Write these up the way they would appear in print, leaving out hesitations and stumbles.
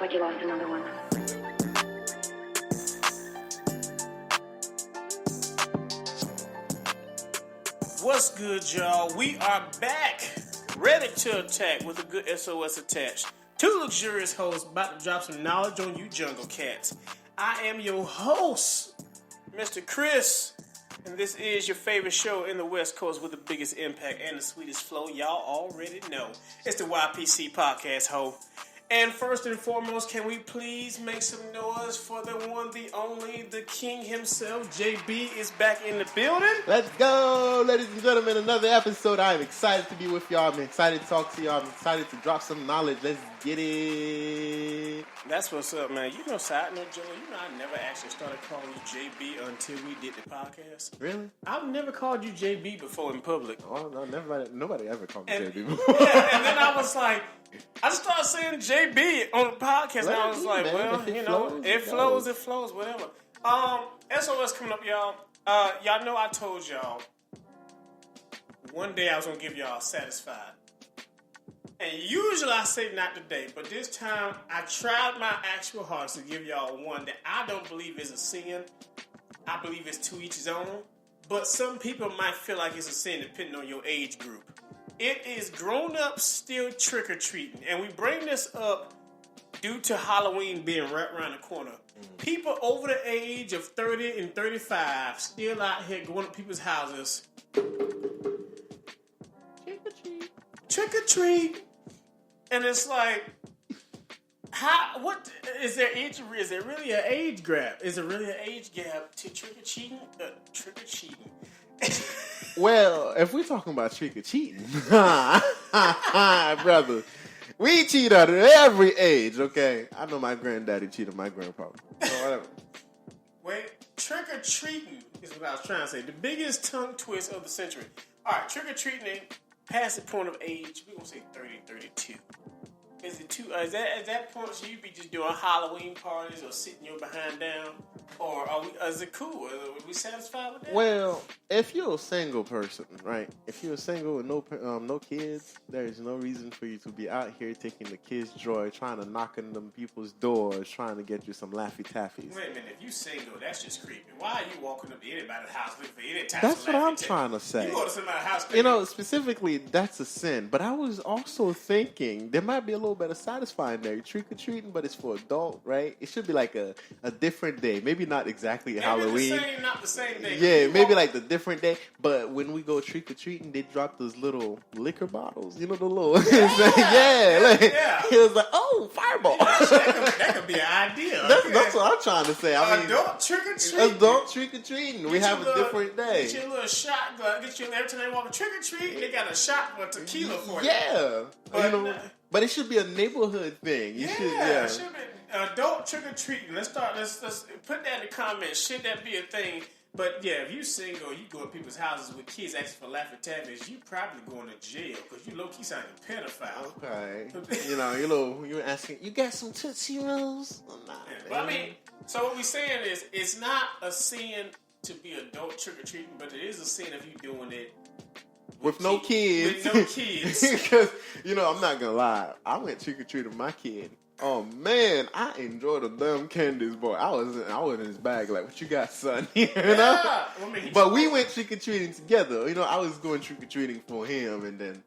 looks like you lost another one. What's good, y'all? We are back, ready to attack with a good SOS attached. Two luxurious hosts about to drop some knowledge on you jungle cats. I am your host, Mr. Chris, and this is your favorite show in the West Coast with the biggest impact and the sweetest flow. Y'all already know. It's the YPC Podcast, ho. And first and foremost, can we please make some noise for the one, the only, the king himself? JB is back in the building. Let's go, ladies and gentlemen. Another episode. I'm excited to be with y'all. I'm excited to talk to y'all. I'm excited to drop some knowledge. Let's get it. That's what's up, man. You know, side note, Joe, you know I never actually started calling you JB until we did the podcast. Really? I've never called you JB before in public. Oh, no, nobody ever called me JB Yeah, before. and then I was like, I just started saying JB on the podcast, and I was like, man. well, If it you know, flows, it flows, whatever. SOS coming up, y'all. Y'all know I told y'all one day I was gonna give y'all Satisfied. And usually I say not today, but this time I tried my actual hardest to give y'all one that I don't believe is a sin. I believe it's to each his own. But some people might feel like it's a sin depending on your age group. It is grown-ups still trick-or-treating. And we bring this up due to Halloween being right around the corner. People over the age of 30 and 35 still out here going to people's houses. Trick-or-treat. Trick-or-treat. And it's like, what is there really an age gap? Is there really an age gap to trick-or-treating? Trick-or-treating. Well, if we're talking about trick-or-treating, brother, we cheat at every age, okay? I know my granddaddy cheated my grandpa. So whatever. Wait, trick-or-treating is what I was trying to say. The biggest tongue twist of the century. All right, trick-or-treating past the point of age, we're going to say 30, 32. Is it too? Is that point? Should you be just doing Halloween parties or sitting your behind down, or is it cool? Are we satisfied with that? Well, if you're a single person, right? If you're single with no kids, there is no reason for you to be out here taking the kids' joy, trying to knock on them people's doors, trying to get you some Laffy Taffies. Wait a minute, if you single, that's just creepy. Why are you walking up to anybody's house looking for any type That's of what I'm Laffy trying to Taffy? say. You go to somebody's house, You know, specifically, that's a sin. But I was also thinking there might be a little bit of satisfying there. You're trick-or-treating, but it's for adult, right? It should be like a different day. Maybe not exactly maybe Halloween. Not the same day. Yeah, maybe like the different day. But when we go trick-or-treating, they drop those little liquor bottles. You know, the little... Yeah. It was like, oh, fireball. That could be an idea. That's what I'm trying to say. I mean, adult trick-or-treating. adult trick-or-treating. We have a different day. Get your little shot glass. Every time they walk a trick-or-treat, they got a shot of tequila for you. Yeah. But, But it should be a neighborhood thing. It should be adult trick-or-treating. Let's put that in the comments. Should that be a thing? But yeah, if you single, you go to people's houses with kids asking for Laffy Taffies, you probably going to jail because you low-key sound like a pedophile. Okay. You're asking, you got some Tootsie Rolls? Oh, nah, But I mean, so what we're saying is, it's not a sin to be adult trick-or-treating, but it is a sin if you're doing it with no kids. With no kids. Because, I'm not going to lie. I went trick-or-treating with my kid. Oh, man, I enjoyed the damn candies, boy. I was in his bag like, what you got, son? you know? Yeah. I mean, But we went trick-or-treating together. I was going trick-or-treating for him, and then,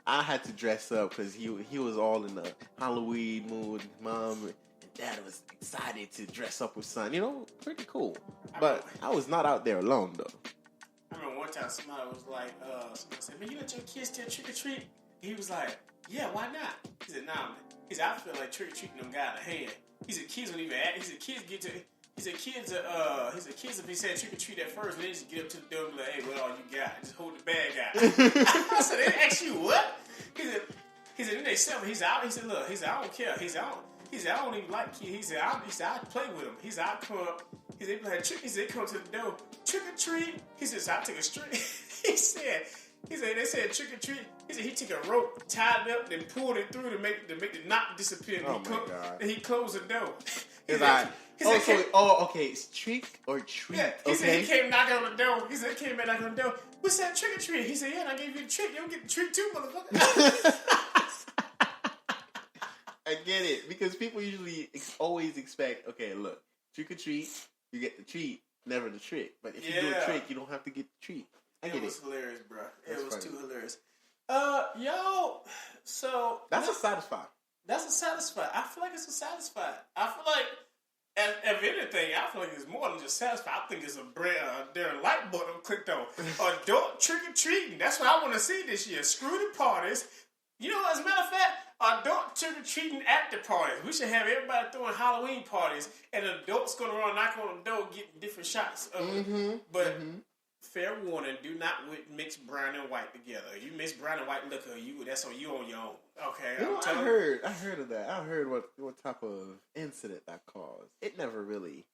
I had to dress up because he was all in the Halloween mood. Mom and Dad was excited to dress up with son. Pretty cool. But I was not out there alone, though. I remember one time somebody was like, somebody said, man, you let your kids still trick-or-treat? He was like, yeah, why not? He said, nah, man. He said, I feel like trick-or-treating them got out of hand. He said, kids don't even act. He said, kids if he said trick-or-treat at first, they just get up to the door and be like, hey, what all you got? Just hold the bag out. I said, they ask you what? He said, then they sell me. He said, I don't care. He said, I don't even like kids. He said, I play with them. He said, I come up. He said, they come to the door, trick-or-treat. He said, so I took a string. He said, they said trick-or-treat. He said he took a rope, tied it up, and pulled it through to make the knot disappear. Oh, my God. And he closed the door. Okay, it's trick or treat. Yeah, he said he came knocking on the door. He said he came back knocking on the door. What's that trick or treat? He said, yeah, and I gave you the trick. You don't get the treat too, motherfucker. I get it because people usually always expect, okay, look, trick or treat, you get the treat, never the trick. But if you do a trick, you don't have to get the treat. I get it. It was hilarious, bro. That's it was funny. too hilarious. Yo, so That's a satisfied. That's a satisfied. I feel like it's a satisfied. I feel like, if anything, I feel like it's more than just satisfied. I think it's their light button clicked on. Adult trick or treating. That's what I want to see this year. Screw the parties. You know, as a matter of fact, adult trick or treating at the parties. We should have everybody throwing Halloween parties, and adults going around knocking on the door, getting different shots of it. But fair warning: do not mix brown and white together. You mix brown and white liquor, that's on you on your own. Okay, you know, I heard of that. I heard what type of incident that caused. It never really,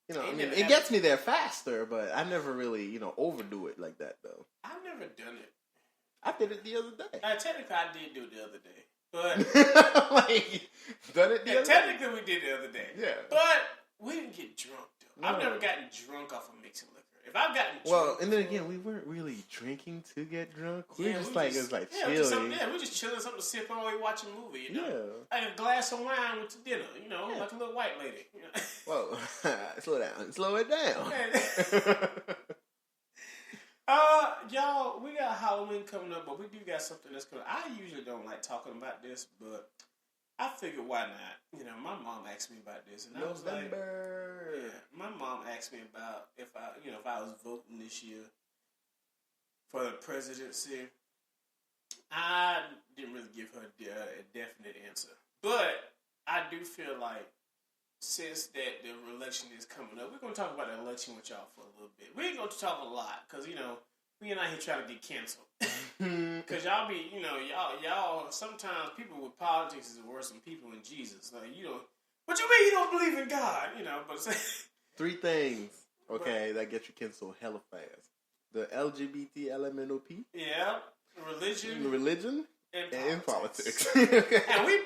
you know, it gets me there faster, but I never really, overdo it like that though. I've never done it. I did it the other day. Technically, I did do it the other day, but done it the other technically we did the other day. Yeah, but we didn't get drunk though. No. I've never gotten drunk off of mixing liquor. If I've gotten drunk, and then again, we weren't really drinking to get drunk. We were just chilling. We just chilling, something to sip on while we watching a movie. You know, like a glass of wine with dinner. You know, like a little white lady. You know? Whoa, slow it down. Y'all, we got Halloween coming up, but we do got something that's coming. I usually don't like talking about this, but I figured why not? You know, my mom asked me about this, and I was like, my mom asked me about if I was voting this year for the presidency. I didn't really give her a definite answer, but I do feel like since that the election is coming up, we're going to talk about the election with y'all for a little bit. We ain't going to talk a lot because, we ain't out here trying to get canceled. Because y'all be, y'all, sometimes people with politics is worse than people in Jesus. Like, what you mean you don't believe in God? But 3 things, that get you canceled hella fast. The LGBT LMNOP. Yeah. Religion. And politics. And we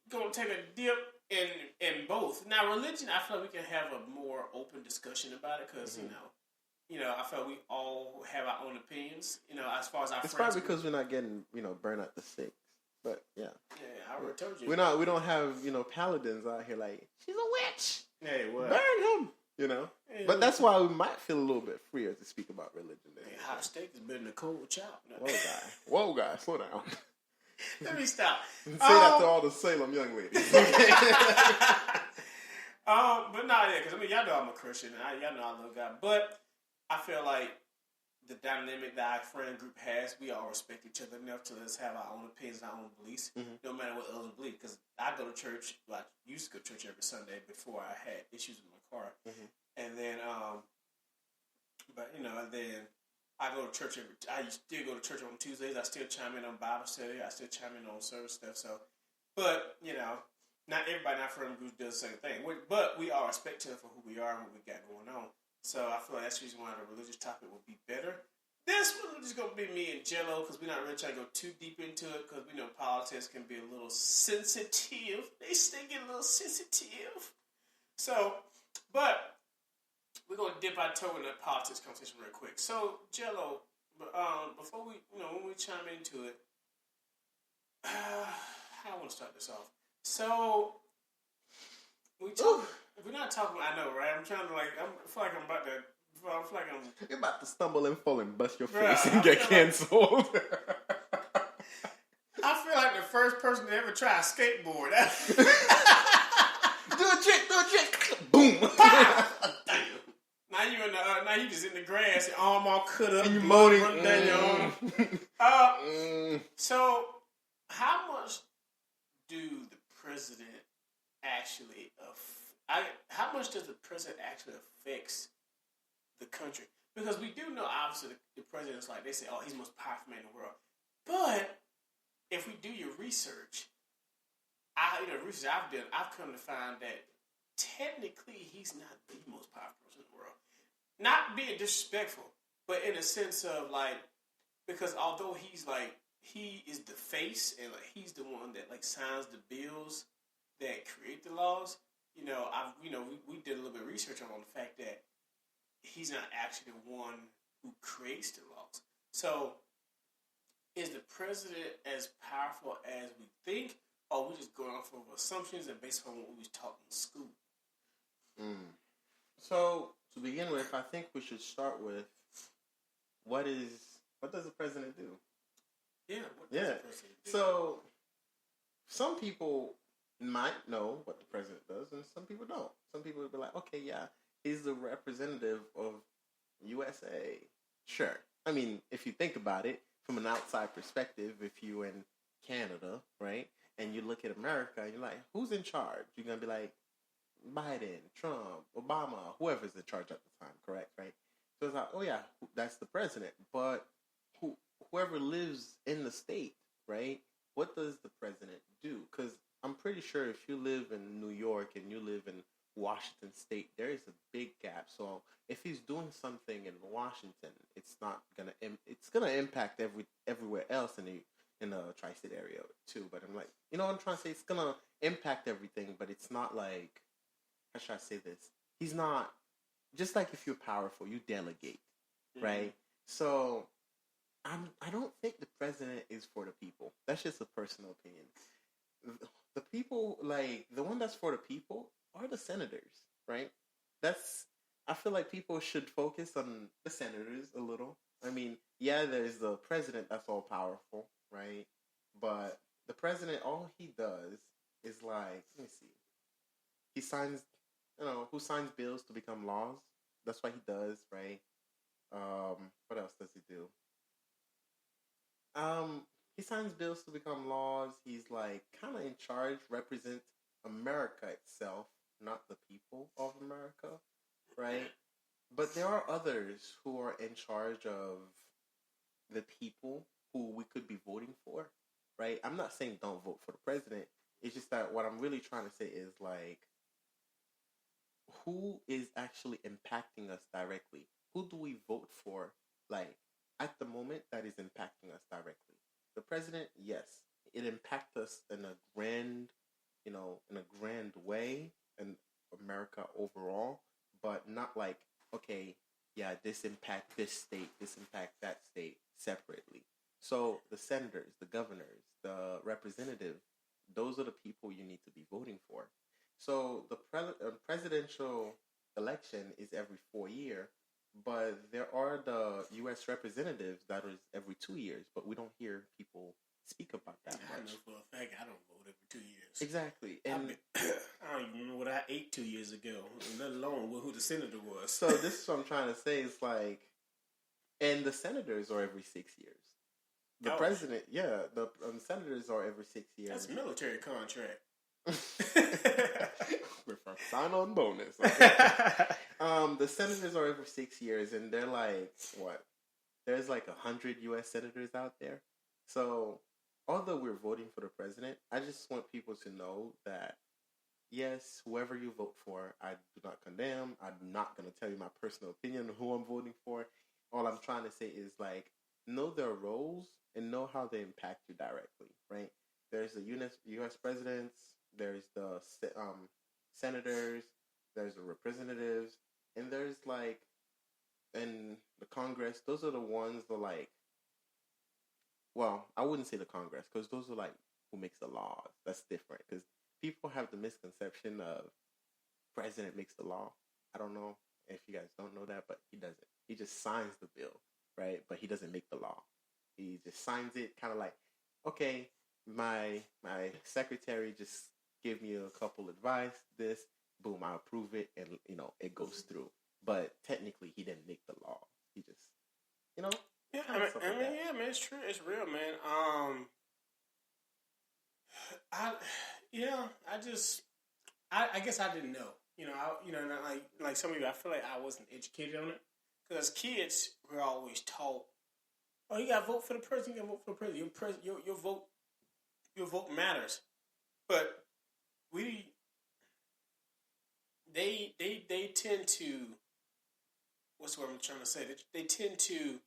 going to take a dip in both. Now, religion, I feel like we can have a more open discussion about it because, I feel like we all have our own opinions, as far as our friends. It's probably because we're not getting, burned at the stakes. But, yeah. Yeah, I already told you. We don't have, paladins out here like, she's a witch. Hey, what? Burn him. Hey, but that's why we might feel a little bit freer to speak about religion. Hey, hot steak is better than a cold chop. No. Whoa, guy, slow down. Let me stop. Say that to all the Salem young ladies. But no, yeah, because y'all know I'm a Christian, and y'all know I love God. But I feel like the dynamic that our friend group has, we all respect each other enough to let's have our own opinions, our own beliefs, no matter what others believe. Because I go to church, I used to go to church every Sunday before I had issues with my car, and then, and then I go to church I still go to church on Tuesdays. I still chime in on Bible study. I still chime in on service stuff. So, but not everybody in our friend group does the same thing. But we all respect each other for who we are and what we got going on. So I feel like that's the reason why the religious topic would be better. This one is going to be me and Jello because we're not really trying to go too deep into it because we know politics can be a little sensitive. They get a little sensitive. So, but we're going to dip our toe in that politics conversation real quick. So, Jello, before we, when we chime into it, how I want to start this off. So, we're not talking. I know, right? I'm trying to I feel like I'm about to. I feel like You're about to stumble and fall and bust your face and get canceled. I feel like the first person to ever try a skateboard. Do a trick, boom. Now you just in the grass, your arm all cut up, and you moaning down your arm. So, how much do the president actually? How much does the president actually affect the country? Because we do know, obviously, the president's they say, oh, he's the most powerful man in the world. But if we do your research, research I've done, I've come to find that technically he's not the most powerful person in the world. Not being disrespectful, but in a sense of because although he's he is the face and he's the one that signs the bills that create the laws. We did a little bit of research on the fact that he's not actually the one who creates the laws. So, is the president as powerful as we think, or we just going off of assumptions and based on what we was taught in school? So to begin with, I think we should start with what does the president do? Yeah. What does the president do? So some people might know what the president does, and some people don't. Some people would be like, okay, yeah, he's the representative of USA. Sure. I mean, if you think about it from an outside perspective, if you're in Canada, right, and you look at America, and you're like, who's in charge? You're going to be like, Biden, Trump, Obama, whoever's in charge at the time, correct, right? So it's like, oh yeah, that's the president. But whoever lives in the state, right, what does the president do? Because I'm pretty sure if you live in New York and you live in Washington State, there is a big gap. So if he's doing something in Washington, it's gonna impact everywhere else in the tri-state area too. But I'm like, you know what I'm trying to say? It's gonna impact everything, but it's not like, how should I say this? He's not, just like if you're powerful, you delegate, right? So I don't think the president is for the people. That's just a personal opinion. The people, like, the one that's for the people are the senators, right? I feel like people should focus on the senators a little. I mean, yeah, there's the president that's all powerful, right? But the president, all he does is like, let me see. He signs, who signs bills to become laws? That's what he does, right? What else does he do? He signs bills to become laws. He's like kind of in charge, represents America itself, not the people of America, right? But there are others who are in charge of the people who we could be voting for, right? I'm not saying don't vote for the president. It's just that what I'm really trying to say is like, who is actually impacting us directly? Who do we vote for, like, at the moment that is impacting us directly? The president, yes, it impacts us in a grand, way in America overall, but not like, okay, yeah, this impact this state, this impact that state separately. So the senators, the governors, the representatives, those are the people you need to be voting for. So the presidential election is every 4 years, but there are the U.S. representatives that is every 2 years, but we don't hear people speak about that much. I know for a fact I don't vote every 2 years. Exactly. And I don't even remember what I ate 2 years ago, let alone who the senator was. So this is what I'm trying to say. It's like, and the senators are every 6 years. The president, the senators are every 6 years. That's a military contract. With a sign-on bonus. Okay. The senators are every 6 years, and they're like, what? There's like 100 U.S. senators out there. So, although we're voting for the president, I just want people to know that, yes, whoever you vote for, I do not condemn. I'm not going to tell you my personal opinion on who I'm voting for. All I'm trying to say is, like, know their roles and know how they impact you directly, right? There's the U.S. presidents, there's the senators, there's the representatives, and there's like, in the Congress, those are the ones that like, well, I wouldn't say the Congress, because those are like who makes the laws. That's different, because people have the misconception of president makes the law. I don't know if you guys don't know that, but he doesn't. He just signs the bill, right? But he doesn't make the law. He just signs it, kind of like, okay, my secretary just give me a couple advice, this, boom, I approve it, and it goes through. But technically, he didn't make the law. He just, Yeah, I mean, it's true. It's real, man. I guess I didn't know. Like some of you, I feel like I wasn't educated on it. Because kids, we're always taught, oh, you gotta vote for the president. You gotta vote for the president. Your vote matters. But they tend to, what's what I'm trying to say? They tend to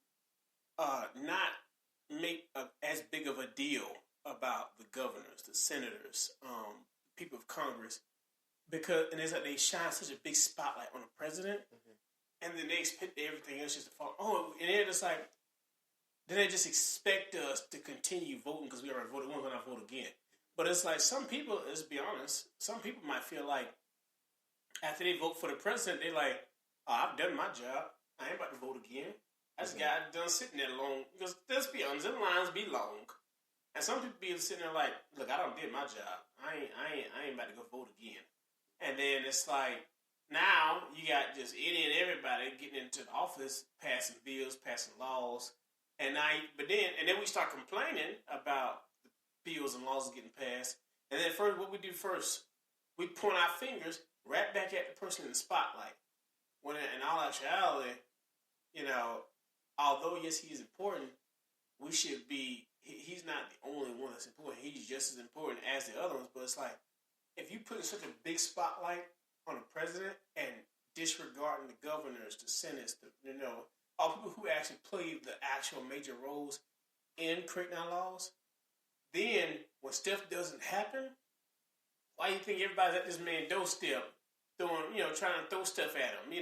not make as big of a deal about the governors, the senators, people of Congress, because it's like they shine such a big spotlight on the president, and then they expect everything else just to fall. Oh, and they're just like, then they just expect us to continue voting because we already voted. We're going to vote again. But it's like some people, let's be honest, some people might feel like after they vote for the president, they like, oh, I've done my job. I ain't about to vote again. I just got done sitting there long. Because let's be honest, the lines be long. And some people be sitting there like, look, I done did my job. I ain't about to go vote again. And then it's like, now you got just any and everybody getting into the office, passing bills, passing laws. And then we start complaining about the bills and laws getting passed. And then first, what we do first, we point our fingers right back at the person in the spotlight. When in all actuality, although yes, he's important, we should be. He's not the only one that's important. He's just as important as the other ones. But it's like, if you put such a big spotlight on the president and disregarding the governors, the senates, all people who actually play the actual major roles in creating our laws, then when stuff doesn't happen, why do you think everybody's at this man doorstep throwing, trying to throw stuff at him,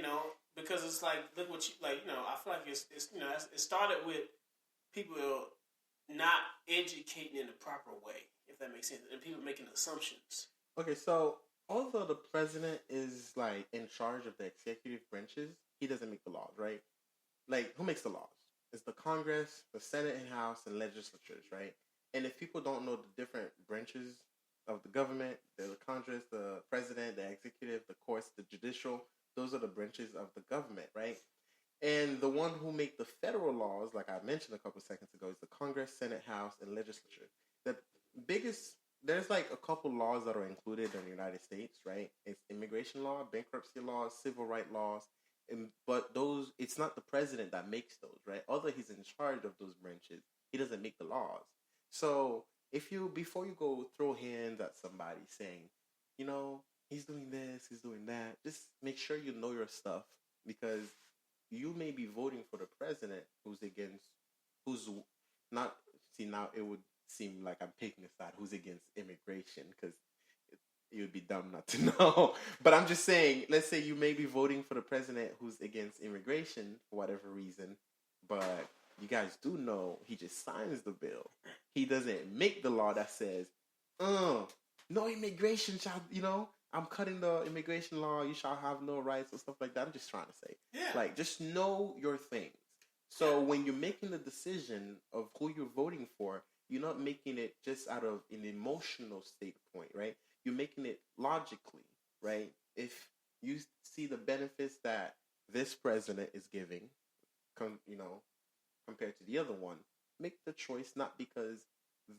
Because it's like, look what I feel like it started with people not educating in the proper way, if that makes sense, and people making assumptions. Okay, so although the president is like in charge of the executive branches, he doesn't make the laws, right? Like, who makes the laws? It's the Congress, the Senate and House, and legislatures, right? And if people don't know the different branches of the government, the Congress, the president, the executive, the courts, the judicial, those are the branches of the government, right? And the one who make the federal laws, like I mentioned a couple seconds ago, is the Congress, Senate, House, and legislature. There's like a couple laws that are included in the United States, right? It's immigration law, bankruptcy laws, civil rights laws, but it's not the president that makes those, right? Although he's in charge of those branches, he doesn't make the laws. So before you go throw hands at somebody saying, he's doing this, he's doing that, just make sure you know your stuff, because you may be voting for the president now it would seem like I'm picking a side who's against immigration, because it would be dumb not to know. But I'm just saying, let's say you may be voting for the president who's against immigration for whatever reason, but you guys do know he just signs the bill. He doesn't make the law that says, no immigration shall, I'm cutting the immigration law, you shall have no rights or stuff like that. I'm just trying to say. Yeah. Like, just know your things. So when you're making the decision of who you're voting for, you're not making it just out of an emotional state point, right? You're making it logically, right? If you see the benefits that this president is giving, compared to the other one, make the choice not because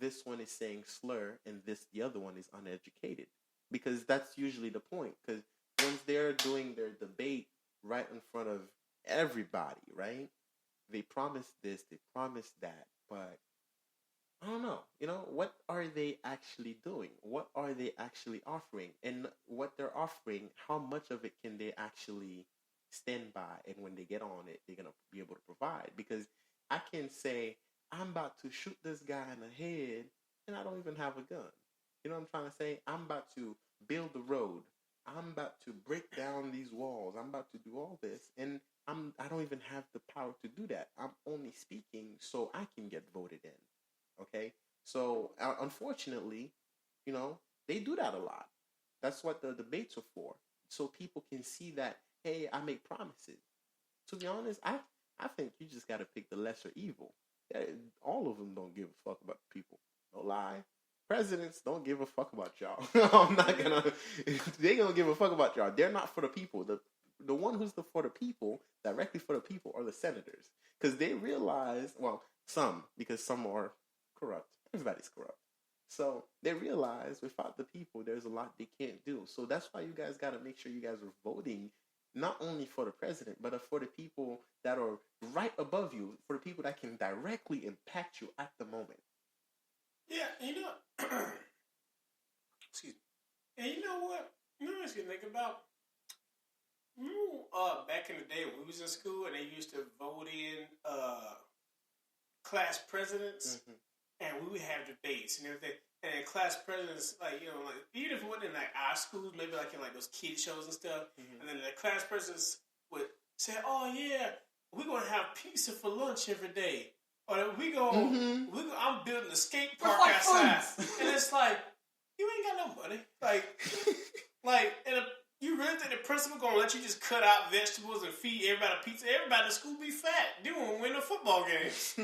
this one is saying slur and the other one is uneducated. Because that's usually the point. Because once they're doing their debate right in front of everybody, right? They promise this, they promise that, but I don't know. What are they actually doing? What are they actually offering? And what they're offering, how much of it can they actually stand by? And when they get on it, they're going to be able to provide. Because I can say, I'm about to shoot this guy in the head, and I don't even have a gun. You know what I'm trying to say? I'm about to build the road. I'm about to break down these walls. I'm about to do all this. And I don't even have the power to do that. I'm only speaking so I can get voted in. Okay? So, unfortunately, they do that a lot. That's what the debates are for. So people can see that, hey, I make promises. To be honest, I think you just got to pick the lesser evil. All of them don't give a fuck about people. No lie. Presidents don't give a fuck about y'all. They don't give a fuck about y'all. They're not for the people. The one who's for the people, directly for the people, are the senators. Because they realize, well, some, because some are corrupt. Everybody's corrupt. So they realize without the people, there's a lot they can't do. So that's why you guys got to make sure you guys are voting not only for the president, but for the people that are right above you, for the people that can directly impact you at the moment. Yeah, excuse me. And you know what? I was going to think about, back in the day when we was in school and they used to vote in class presidents, and we would have debates and everything. And then class presidents, even if it wasn't in our schools, maybe in those kid shows and stuff, and then the class presidents would say, "Oh yeah, we're gonna have pizza for lunch every day, or I'm building a skate park outside," and it's like, ain't got no money. And you really think the principal gonna let you just cut out vegetables and feed everybody pizza? Everybody in school be fat. They won't win the football games.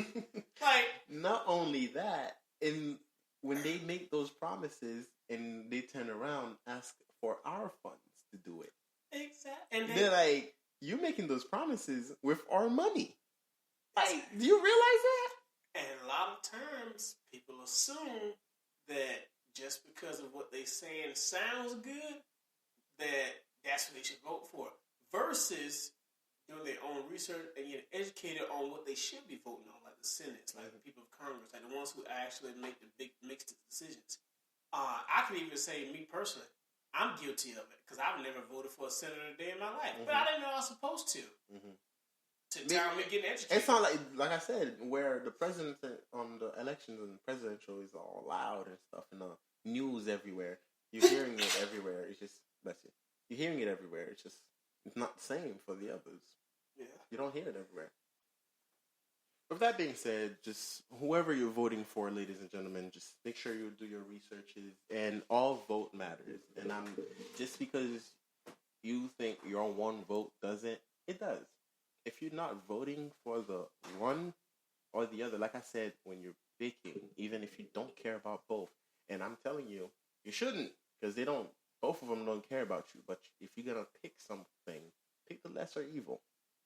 Not only that, and when they make those promises and they turn around, ask for our funds to do it. Exactly. And they're like, you're making those promises with our money. Like, do you realize that? And a lot of times, people assume that just because of what they saying sounds good, that's what they should vote for. Versus doing their own research and getting educated on what they should be voting on, like the Senate, like the people of Congress, like the ones who actually make the big mixed decisions. I can even say, me personally, I'm guilty of it because I've never voted for a senator a day in my life, but I didn't know I was supposed to. To time me getting educated. It's not like I said, where the president on the elections and presidential is all loud and stuff, and the news everywhere. You're hearing it everywhere. It's just you're hearing it everywhere. It's not the same for the others. Yeah, you don't hear it everywhere. With that being said, just whoever you're voting for, ladies and gentlemen, just make sure you do your researches, and all vote matters. And just because you think your one vote doesn't, it does. If you're not voting for the one or the other, like I said, when you're picking, even if you don't care about both, and I'm telling you, you shouldn't, because both of them don't care about you. But if you're gonna pick something, pick the lesser evil.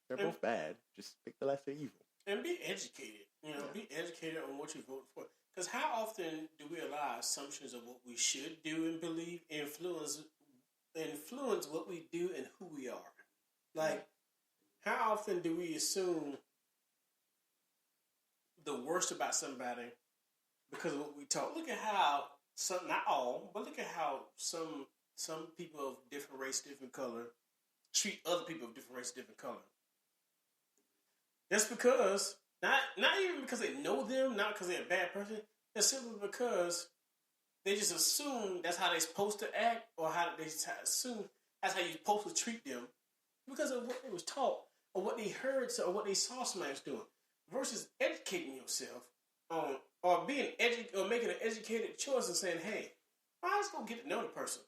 They're both bad. Just pick the lesser evil. And be educated. Be educated on what you vote for. Because how often do we allow assumptions of what we should do and believe influence what we do and who we are? Like, how often do we assume the worst about somebody because of what we taught? Look at how not all, but look at how some people of different race, different color treat other people of different race, different color. That's because, not even because they know them, not because they're a bad person, it's simply because they just assume that's how they're supposed to act, or how they assume that's how you're supposed to treat them because of what they was taught, or what they heard, or what they saw somebody else doing, versus educating yourself on, or being or making an educated choice and saying, hey, well, let's go get to know the person.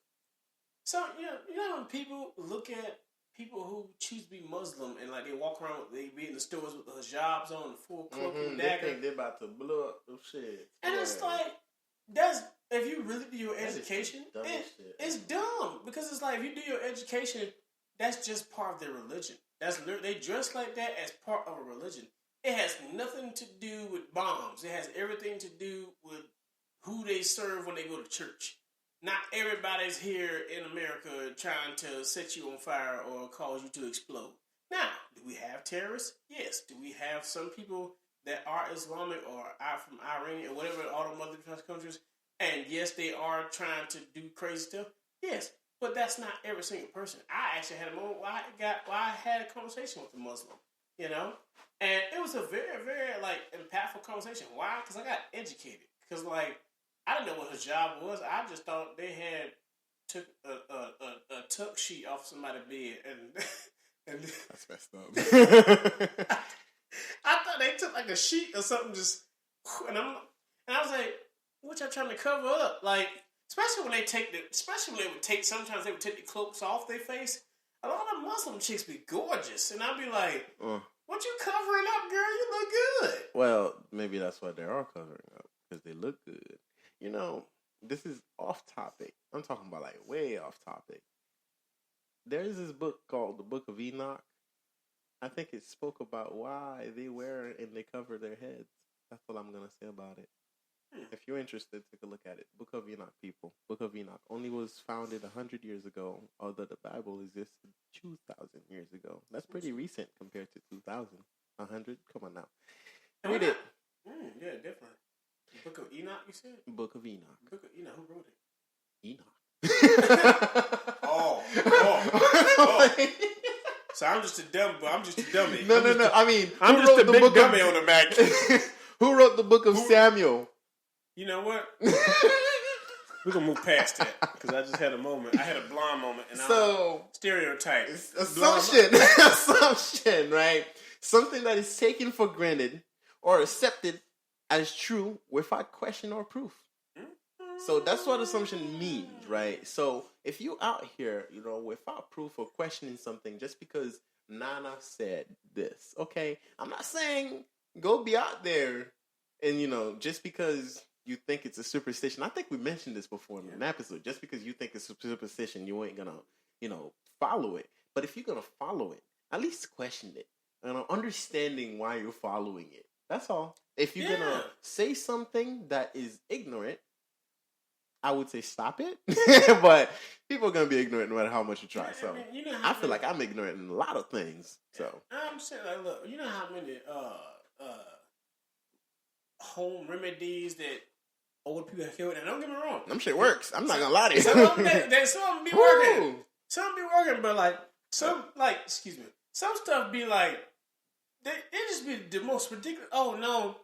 So, you know when people look at people who choose to be Muslim and like they walk around, they be in the stores with the hijabs on, the full cloak and dagger. They think they're about to blow up the shit. And it's like, if you really do your education, it's dumb. Because it's like, if you do your education, that's just part of their religion. They dress like that as part of a religion. It has nothing to do with bombs. It has everything to do with who they serve when they go to church. Not everybody's here in America trying to set you on fire or cause you to explode. Now, do we have terrorists? Yes. Do we have some people that are Islamic or are from Iran or whatever, all the other countries? And yes, they are trying to do crazy stuff. Yes, but that's not every single person. I actually had a moment where I had a conversation with a Muslim, and it was a very, very impactful conversation. Why? Because I got educated. Because I didn't know what his job was. I just thought they had took a tuck sheet off somebody's bed and that's messed up. I thought they took a sheet or something, and I was like, what y'all trying to cover up? Especially when sometimes they would take the cloaks off their face. A lot of Muslim chicks be gorgeous, and I'd be like, what you covering up, girl? You look good. Well, maybe that's why they are covering up, because they look good. This is off topic. I'm talking about way off topic. There's this book called The Book of Enoch. I think it spoke about why they wear and they cover their heads. That's what I'm going to say about it. If you're interested, take a look at it. Book of Enoch, people. Book of Enoch only was founded 100 years ago, although the Bible existed 2,000 years ago. That's pretty recent compared to 2,000. 100? Come on now. Read it. Yeah, definitely. Book of Enoch, you said? Book of Enoch. Book of Enoch. Who wrote it? Enoch. Oh. So I'm just a dummy. No. I mean, I'm just a big dummy on the back. Who wrote the Book of Samuel? You know what? We're going to move past that because I just had a moment. I had a blonde moment. And stereotype. Assumption, right? Something that is taken for granted or accepted as true without question or proof. So that's what assumption means, right? So if you out here, without proof or questioning something just because Nana said this, okay? I'm not saying go be out there and, just because you think it's a superstition. I think we mentioned this before in an episode. Just because you think it's a superstition, you ain't gonna, follow it. But if you're gonna follow it, at least question it. Understanding why you're following it. That's all. If you're gonna say something that is ignorant, I would say stop it. But people are gonna be ignorant no matter how much you try. So I feel like I'm ignorant in a lot of things. So I'm saying, like, look, you know how many home remedies that old people have killed, and don't get me wrong, I'm sure it works. I'm not gonna lie to you. Some of them be working. Some be working, but like some stuff be like they just be the most ridiculous. Oh no,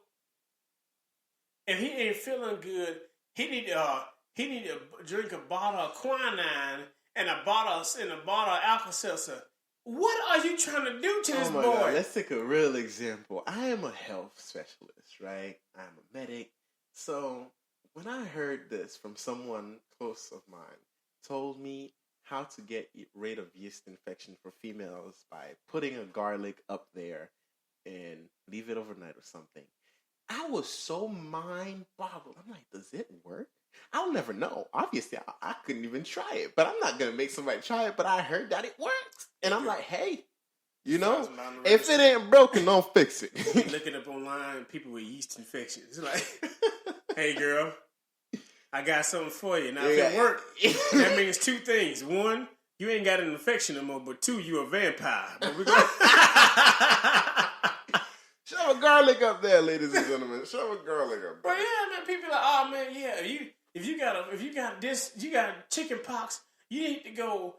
if he ain't feeling good, he need to drink a bottle of quinine and a bottle of Alka-Seltzer. What are you trying to do to this boy? God. Let's take a real example. I am a health specialist, right? I'm a medic. So when I heard this from someone close of mine, told me how to get rid of yeast infection for females by putting a garlic up there and leave it overnight or something. I was so mind boggled. I'm like, does it work? I'll never know. Obviously, I couldn't even try it, but I'm not going to make somebody try it, but I heard that it works. And I'm like, hey, if it ain't broken, don't fix it. Looking up online, people with yeast infections. It's like, hey, girl, I got something for you. Now, if it work, that means two things. One, you ain't got an infection no more, but two, you a vampire. But we're going Shove a garlic up there, ladies and gentlemen. Shove a garlic up there. But yeah, man, people are like, oh man, yeah, if you got chicken pox, you need to go.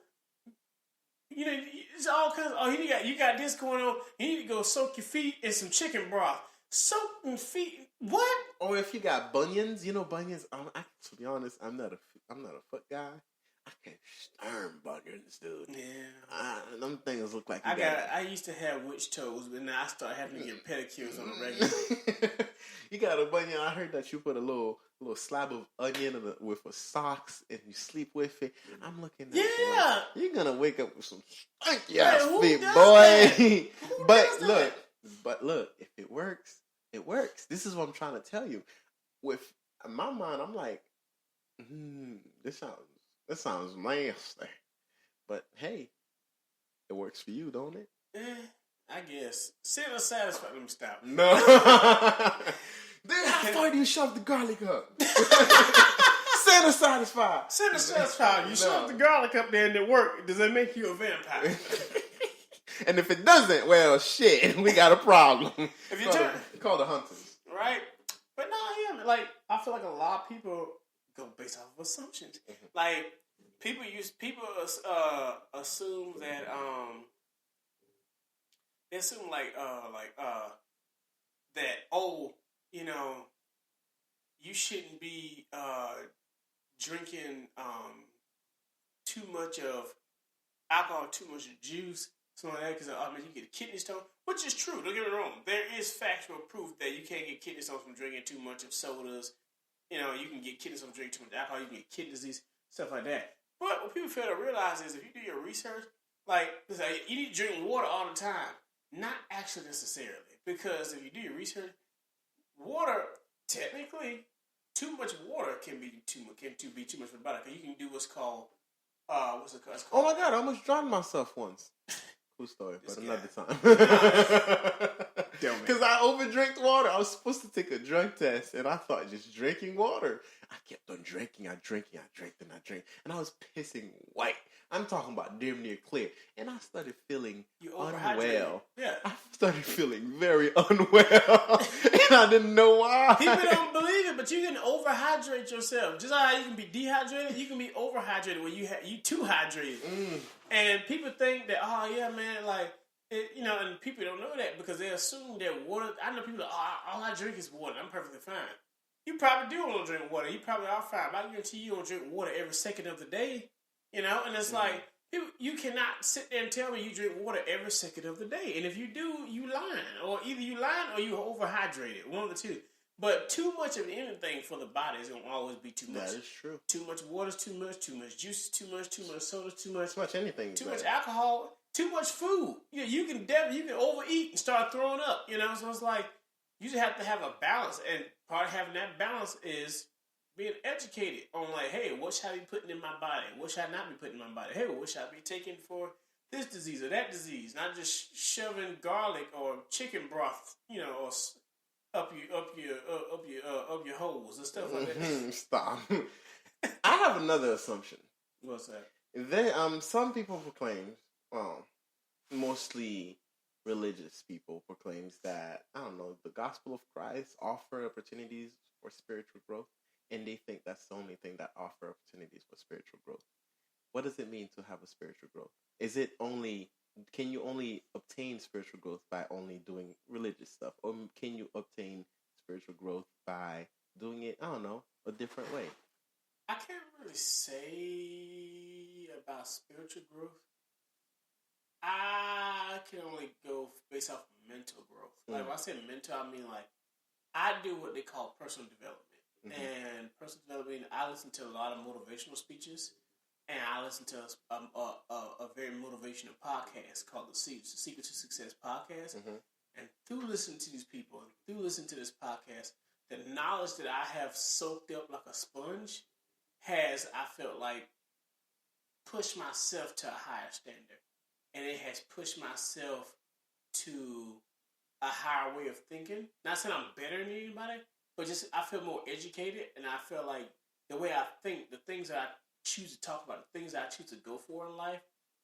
It's all kinds of. Oh, you got this going on. You need to go soak your feet in some chicken broth. Soaking feet, what? Or if you got bunions, bunions. To be honest, I'm not a foot guy. I can't stand bunions, dude. Yeah. Them things look like I used to have witch toes, but now I started having to get pedicures on a regular. You got a bunion. I heard that you put a little slab of onion with a socks and you sleep with it. I'm looking at yeah. You're gonna wake up with some stanky ass feet, boy. But look, if it works, it works. This is what I'm trying to tell you. With my mind, I'm like, this sounds nasty. But hey, it works for you, don't it? I guess. Center satisfied. Let me stop. No. Then how far do you shove the garlic up? Center satisfied. Center satisfied. You shove the garlic up there and it work. Does that make you a vampire? And if it doesn't, well, shit, we got a problem. If you call the hunters. Right? But no, yeah, like, I feel like a lot of people go based off of assumptions. Mm-hmm. Like, people assume that, they assume that, you shouldn't be, drinking, too much of alcohol, too much of juice, something like that, because you get a kidney stone, which is true. Don't get me wrong. There is factual proof that you can't get kidney stones from drinking too much of sodas. You can get kidney stones from drinking too much alcohol. You can get kidney disease, stuff like that. But what people fail to realize is if you do your research, you need to drink water all the time. Not actually necessarily, because if you do your research, water, technically, too much water can be too much for the body. Because you can do what's called, It's called? Oh my God, I almost drowned myself once. Cool story, but another time. Because I overdrank water. I was supposed to take a drug test, and I thought just drinking water. I kept on drinking. I drank, and I was pissing white. I'm talking about damn near clear. And I started feeling unwell. Yeah. I started feeling very unwell, and I didn't know why. People don't believe it, but you can overhydrate yourself. Just like how you can be dehydrated, you can be overhydrated when you too hydrated. And people think that, oh yeah, man, and people don't know that because they assume that water. I know people that, all I drink is water. I'm perfectly fine. You probably do want to drink water. You probably are fine. But I guarantee you don't drink water every second of the day. And it's like, you cannot sit there and tell me you drink water every second of the day. And if you do, you lying. Or either you lying or you overhydrated. One of the two. But too much of anything for the body is going to always be too much. That is true. Too much water is too much juice is too much soda is too much. Too much anything. Too much alcohol, too much food. You can overeat and start throwing up, So it's like, you just have to have a balance. And part of having that balance is being educated on like, hey, what should I be putting in my body? What should I not be putting in my body? Hey, what should I be taking for this disease or that disease? Not just shoving garlic or chicken broth, or up your holes and stuff like that. Stop. I have another assumption. What's that? Some people proclaim, mostly religious people proclaims that, I don't know, the gospel of Christ offer opportunities for spiritual growth, and they think that's the only thing that offer opportunities for spiritual growth. What does it mean to have a spiritual growth? Can you only obtain spiritual growth by only doing religious stuff? Or can you obtain spiritual growth by doing it, I don't know, a different way? I can't really say about spiritual growth. I can only go based off of mental growth. Like when I say mental, I mean like I do what they call personal development. And personal development, I listen to a lot of motivational speeches. And I listen to a very motivational podcast called the Secret to Success podcast. And through listening to these people, through listening to this podcast, the knowledge that I have soaked up like a sponge has, I felt like, pushed myself to a higher standard. And it has pushed myself to a higher way of thinking. Not saying I'm better than anybody, but just I feel more educated. And I feel like the way I think, the things that I choose to talk about, the things I choose to go for in life,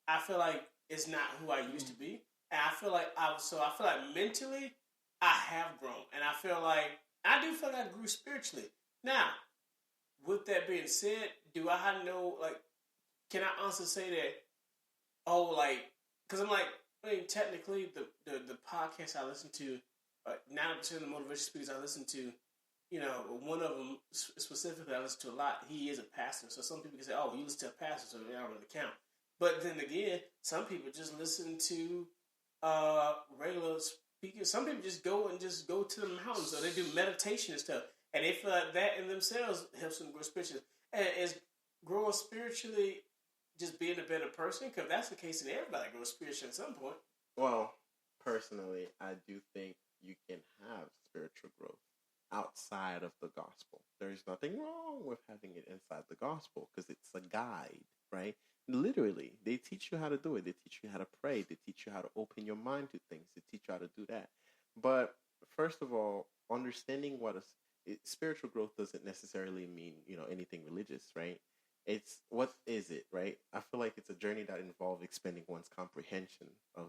I feel like it's not who I used to be. And I feel like mentally I have grown. And I do feel like I grew spiritually. Now, with that being said, do I know, like, can I honestly say that, because I'm like, technically the podcast I listen to, 90% of the motivation speakers I listen to, one of them specifically I listen to a lot, he is a pastor. So some people can say, oh, you listen to a pastor, so they don't really count. But then again, some people just listen to regular speakers. Some people just go to the mountains, or they do meditation and stuff. And they feel like that in themselves helps them grow spiritually. And is growing spiritually just being a better person? Because that's the case, and everybody grows spiritually at some point. Well, personally, I do think you can have spiritual growth outside of the gospel. There is nothing wrong with having it inside the gospel because it's a guide, right? Literally, they teach you how to do it. They teach you how to pray. They teach you how to open your mind to things. They teach you how to do that. But first of all, understanding spiritual growth doesn't necessarily mean, anything religious, right? It's what is it, right? I feel like it's a journey that involves expanding one's comprehension of,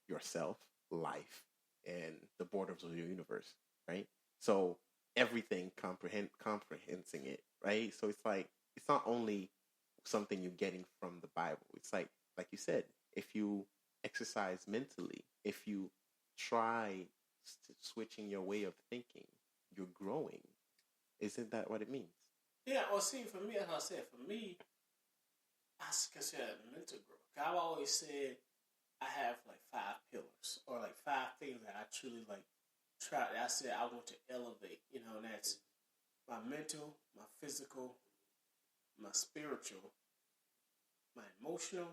yourself, life, and the borders of your universe, right? So everything comprehending it, right? So it's like, it's not only something you're getting from the Bible. It's like you said, if you exercise mentally, if you try switching your way of thinking, you're growing. Isn't that what it means? Yeah, well, see, for me, as I said, I consider it mental growth. I've always said I have like 5 pillars, or like 5 things that I truly like try. I said I want to elevate, and that's my mental, my physical, my spiritual, my emotional.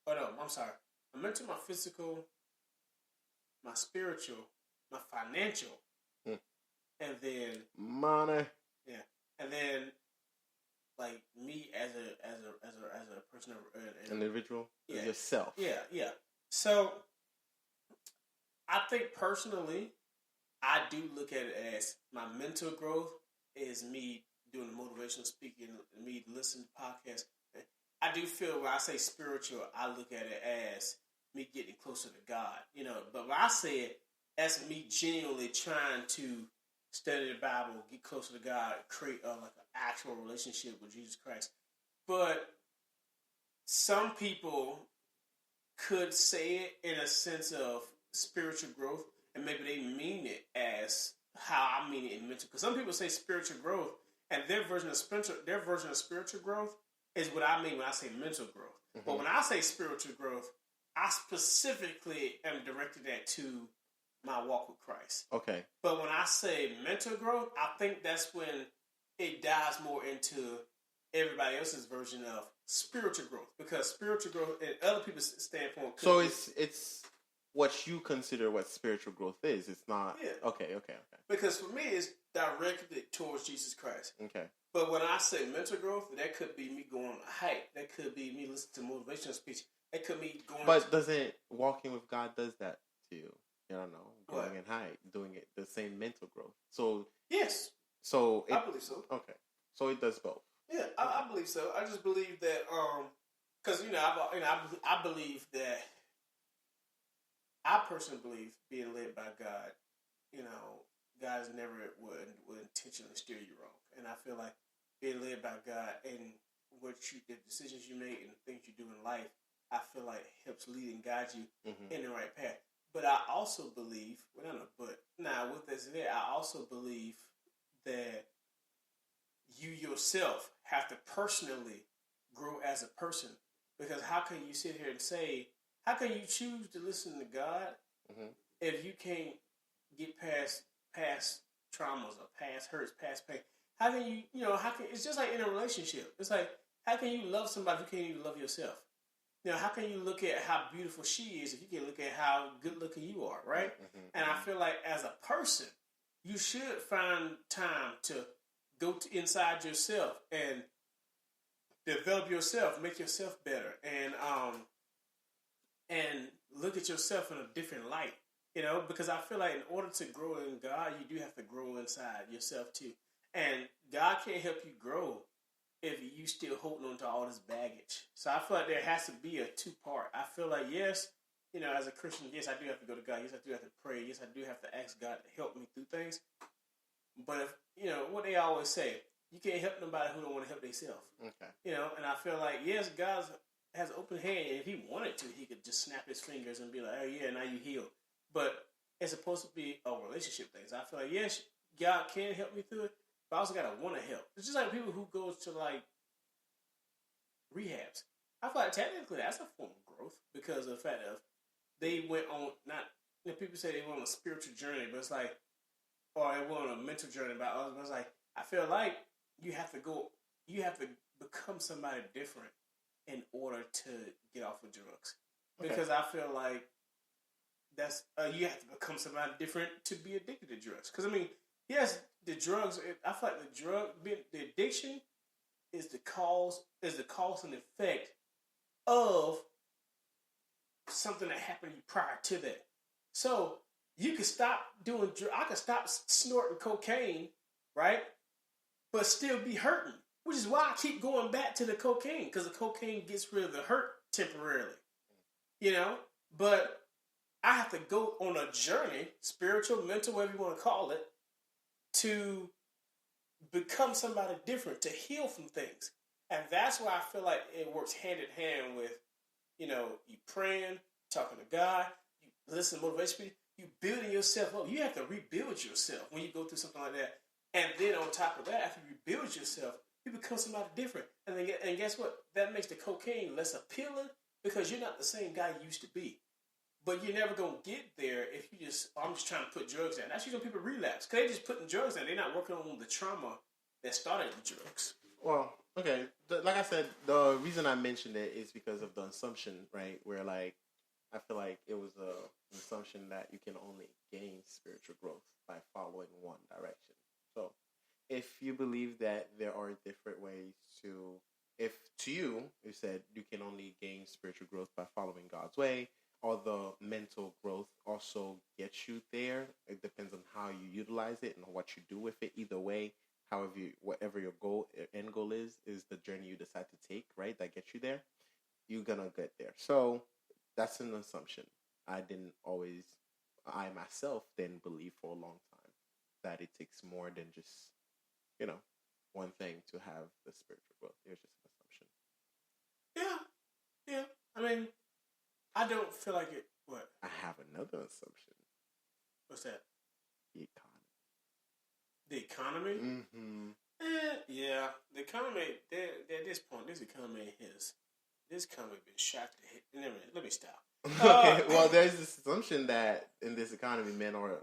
Oh no, I'm sorry. My mental, my physical, my spiritual, my financial, and then money. Yeah, and then like me as a person, an individual, yeah, yourself. Yeah. So I think personally, I do look at it as my mental growth is me doing the motivational speaking, me listening to podcasts. I do feel when I say spiritual, I look at it as me getting closer to God, But when I say it, that's me genuinely trying to study the Bible, get closer to God, create like an actual relationship with Jesus Christ. But some people could say it in a sense of spiritual growth, and maybe they mean it as how I mean it in mental. Because some people say spiritual growth, and their version of spiritual growth is what I mean when I say mental growth. But when I say spiritual growth, I specifically am directed that to my walk with Christ. Okay. But when I say mental growth, I think that's when it dives more into everybody else's version of spiritual growth, because spiritual growth, in other people's standpoint, So it's what you consider what spiritual growth is. It's not. Yeah. Okay. Because for me, it's directed towards Jesus Christ. Okay. But when I say mental growth, that could be me going on a hike. That could be me listening to motivational speech. That could be going. But doesn't walking with God does that to you? I don't know. What? Going and hike, doing it the same mental growth. So yes, so I believe so. Okay. So it does both. Yeah, I believe so. I just believe that, because I believe that, I personally believe being led by God, God is never would intentionally steer you wrong, and I feel like being led by God and the decisions you make and the things you do in life, I feel like helps lead and guide you in the right path. But I also believe, with this there, I also believe that you yourself have to personally grow as a person. Because how can you sit here and say, how can you choose to listen to God if you can't get past traumas or past hurts, past pain? How can you, it's just like in a relationship. It's like, how can you love somebody if you can't even love yourself? How can you look at how beautiful she is if you can't look at how good looking you are, right? And I feel like as a person, you should find time to go inside yourself and develop yourself, make yourself better, and look at yourself in a different light. Because I feel like in order to grow in God, you do have to grow inside yourself too. And God can't help you grow if you still holding on to all this baggage. So I feel like there has to be a two-part. I feel like, yes, as a Christian, yes, I do have to go to God. Yes, I do have to pray. Yes, I do have to ask God to help me through things. But if, what they always say, you can't help nobody who don't want to help themselves. Okay. And I feel like, yes, God has an open hand. And if he wanted to, he could just snap his fingers and be like, oh, yeah, now you healed. But it's supposed to be a relationship thing. So I feel like, yes, God can help me through it, but I also got to want to help. It's just like people who go to, rehabs. I feel like technically that's a form of growth because of the fact of they went on, people say they went on a spiritual journey, but it's like, or they went on a mental journey about others, but it's like, I feel like you have to become somebody different in order to get off of drugs. Okay. Because I feel like that's, you have to become somebody different to be addicted to drugs. Because, yes, the drugs, I feel like the addiction is the cause and effect of something that happened to you prior to that. So, you could stop doing drugs. I could stop snorting cocaine, right? But still be hurting. Which is why I keep going back to the cocaine. Because the cocaine gets rid of the hurt temporarily. But I have to go on a journey, spiritual, mental, whatever you want to call it, to become somebody different, to heal from things. And that's why I feel like it works hand in hand with, you praying, talking to God, you listen to motivation, you building yourself up. You have to rebuild yourself when you go through something like that. And then on top of that, after you rebuild yourself, you become somebody different. And guess what? That makes the cocaine less appealing because you're not the same guy you used to be. But you're never going to get there if you I'm just trying to put drugs in. That's usually when people relapse. Because they're just putting drugs in. They're not working on the trauma that started the drugs. Well, okay. Like I said, the reason I mentioned it is because of the assumption, right? Where, I feel like it was an assumption that you can only gain spiritual growth by following one direction. So, if you believe that there are different ways if to you said you can only gain spiritual growth by following God's way, or the mental growth also gets you there, it depends on how you utilize it and what you do with it. Either way, whatever your end goal is the journey you decide to take, right? That gets you there. You're gonna get there. So that's an assumption. I myself didn't believe for a long time that it takes more than just, one thing to have the spiritual growth. It was just an assumption. Yeah. I don't feel like it. What? I have another assumption. What's that? The economy. The economy? Mm-hmm. Yeah. The economy, at this point, this economy been shot to hit. Let me stop. Okay, well, there's this assumption that in this economy, men are,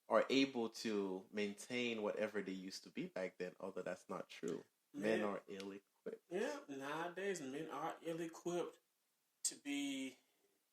are able to maintain whatever they used to be back then, although that's not true. Men Man, are ill-equipped. yeah, nowadays men are ill-equipped to be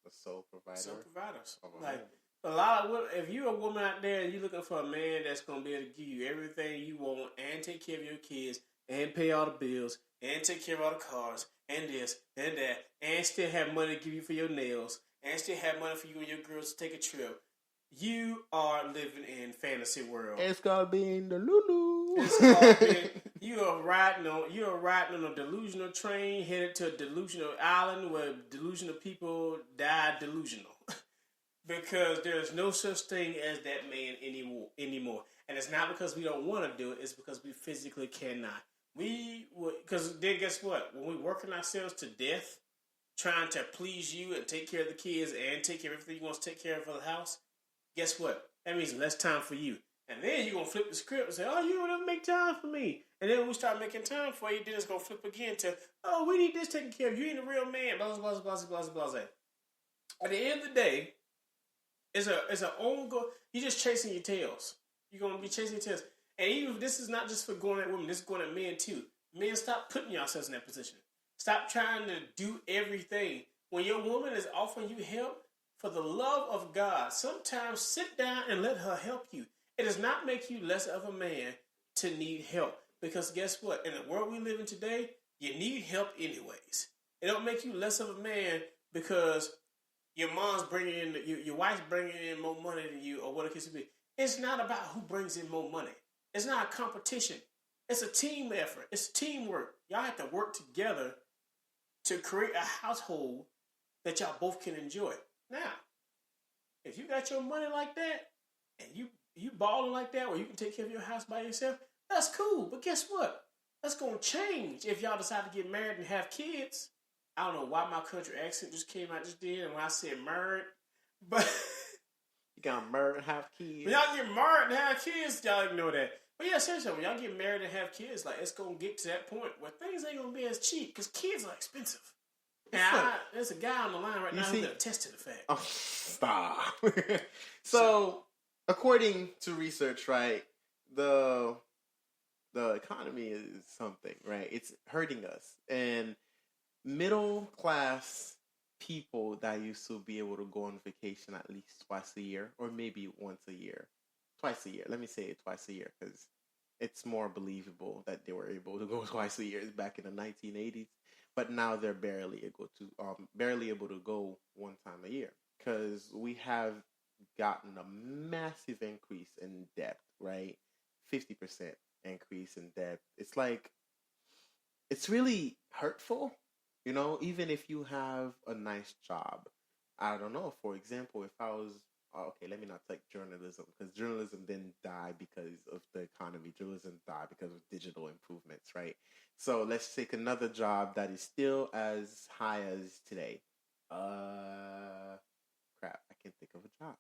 A sole provider sole providers. of a Like home. a lot of women, if you're a woman out there and you're looking for a man that's gonna be able to give you everything you want and take care of your kids and pay all the bills and take care of all the cars and this and that and still have money to give you for your nails and still have money for you and your girls to take a trip, you are living in fantasy world. It's called being the Lulu. It's called being, you are riding on a delusional train headed to a delusional island where delusional people die delusional. Because there's no such thing as that man anymore. And it's not because we don't want to do it, it's because we physically cannot. Because then guess what? When we're working ourselves to death, trying to please you and take care of the kids and take care of everything you want to take care of for the house, guess what? That means less time for you. And then you're going to flip the script and say, oh, you don't make time for me. And then when we start making time for you, then it's going to flip again to, oh, we need this taken care of. You ain't a real man, blah, blah, blah, blah, blah, blah. At the end of the day, it's an own goal. You're just chasing your tails. You're going to be chasing your tails. And even this is not just for going at women. This is going at men too. Men, stop putting yourselves in that position. Stop trying to do everything. When your woman is offering you help, for the love of God, sometimes sit down and let her help you. It does not make you less of a man to need help. Because guess what? In the world we live in today, you need help anyways. It don't make you less of a man because your mom's bringing in, your wife's bringing in more money than you, or whatever it could be. It's not about who brings in more money. It's not a competition. It's a team effort. It's teamwork. Y'all have to work together to create a household that y'all both can enjoy. Now, if you got your money like that, and you balling like that, where you can take care of your house by yourself, that's cool. But guess what? That's going to change if y'all decide to get married and have kids. I don't know why my country accent just came out just then, and when I said married, but You got married and have kids. when y'all get married and have kids, y'all ignore that. But yeah, seriously, when y'all get married and have kids, like it's gonna get to that point where things ain't gonna be as cheap because kids are expensive. And there's a guy on the line right now who can attest to the fact. Oh, stop. So, according to research, right, the economy is something, right? It's hurting us, and middle class people that used to be able to go on vacation at least twice a year, or maybe once a year, twice a year. Let me say it twice a year because it's more believable that they were able to go twice a year back in the 1980s. But now they're barely able to go one time a year because we have gotten a massive increase in debt, right? 50% increase in debt. It's like it's really hurtful, even if you have a nice job. I don't know. For example, if I was okay, let me not take journalism because journalism didn't die because of the economy. Journalism died because of digital improvements, right? So let's take another job that is still as high as today. Crap, I can't think of a job.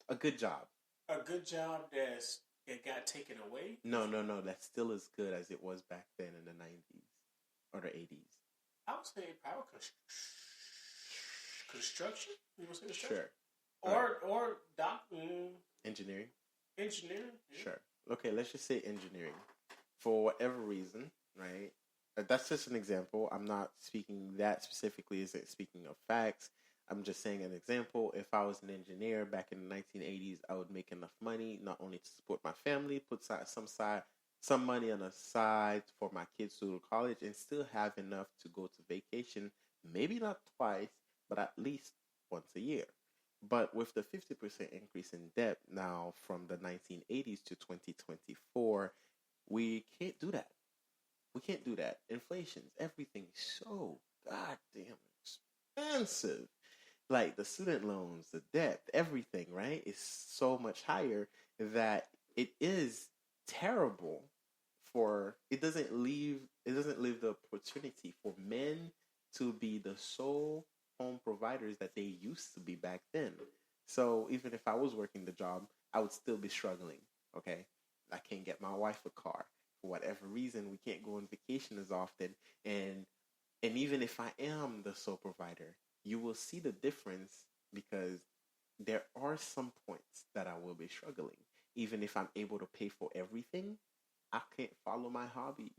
A good job. A good job that got taken away? No. That's still as good as it was back then in the 90s or the 80s. I would say power construction. You want to say construction? Sure. Or engineering. Engineering. Yeah. Sure. Okay, let's just say engineering. For whatever reason, right? That's just an example. I'm not speaking that specifically as speaking of facts. I'm just saying an example. If I was an engineer back in the 1980s, I would make enough money not only to support my family, put some money on the side for my kids to go to college, and still have enough to go to vacation. Maybe not twice, but at least once a year. But with the 50% increase in debt now from the 1980s to 2024, we can't do that. We can't do that. Inflation's everything's so goddamn expensive. Like the student loans, the debt, everything, right? Is so much higher that it is terrible it doesn't leave the opportunity for men to be the sole home providers that they used to be back then. So even if I was working the job, I would still be struggling. Okay, I can't get my wife a car for whatever reason. We can't go on vacation as often, and And even if I am the sole provider, you will see the difference because there are some points that I will be struggling. Even if I'm able to pay for everything, I can't follow my hobbies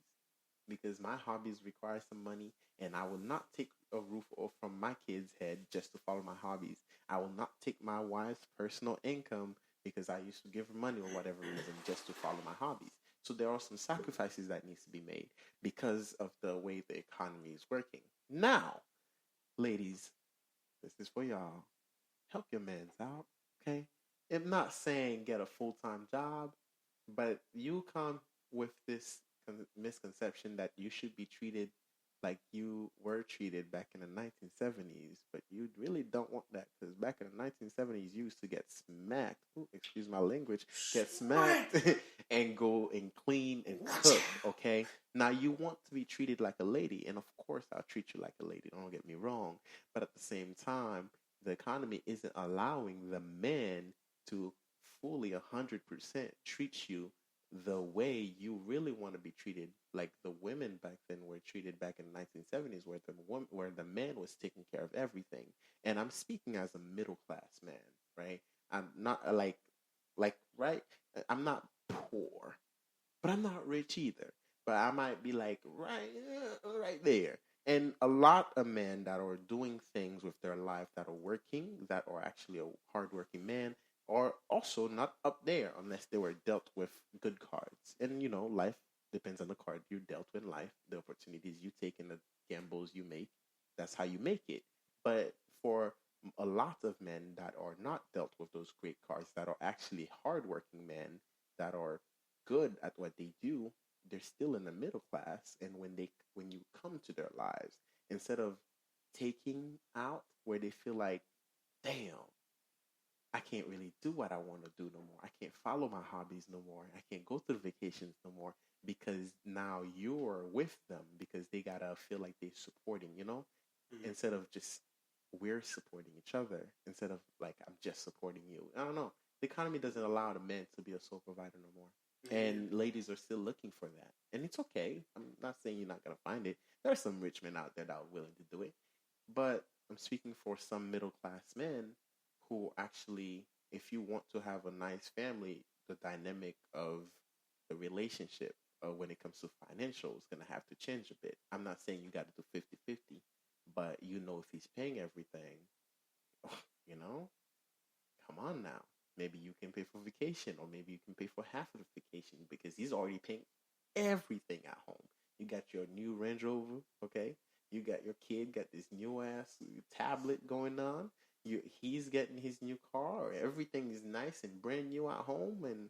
because my hobbies require some money, and I will not take a roof off from my kid's head just to follow my hobbies. I will not take my wife's personal income because I used to give her money or whatever reason just to follow my hobbies. So there are some sacrifices that needs to be made because of the way the economy is working. Now, ladies, this is for y'all. Help your mans out, okay? I'm not saying get a full-time job, but you come with this misconception that you should be treated like you were treated back in the 1970s, but you really don't want that because back in the 1970s, you used to get smacked. Ooh, excuse my language. Get smacked and go and clean and cook, okay? Now, you want to be treated like a lady, and of course, I'll treat you like a lady. Don't get me wrong. But at the same time, the economy isn't allowing the men to fully 100% treat you the way you really want to be treated, like the women back then were treated back in the 1970s, where the man was taking care of everything. And I'm speaking as a middle class man, right? I'm not like right. I'm not poor, but I'm not rich either. But I might be like right there. And a lot of men that are doing things with their life that are working, that are actually a hardworking man, are also not up there unless they were dealt with good cards. And life depends on the card you're dealt with in life, the opportunities you take, and the gambles you make. That's how you make it. But for a lot of men that are not dealt with those great cards, that are actually hardworking men, that are good at what they do, they're still in the middle class. And when you come to their lives, instead of taking out where they feel like, damn, I can't really do what I want to do no more. I can't follow my hobbies no more. I can't go to the vacations no more because now you're with them because they gotta feel like they're supporting, instead of just we're supporting each other, instead of like I'm just supporting you. I don't know. The economy doesn't allow the men to be a sole provider no more. And ladies are still looking for that. And it's okay. I'm not saying you're not going to find it. There are some rich men out there that are willing to do it. But I'm speaking for some middle class men who actually, if you want to have a nice family, the dynamic of the relationship when it comes to financial is going to have to change a bit. I'm not saying you got to do 50-50, but if he's paying everything, come on now. Maybe you can pay for vacation, or maybe you can pay for half of the vacation because he's already paying everything at home. You got your new Range Rover, okay? You got your kid, got this new ass tablet going on. He's getting his new car. Everything is nice and brand new at home, and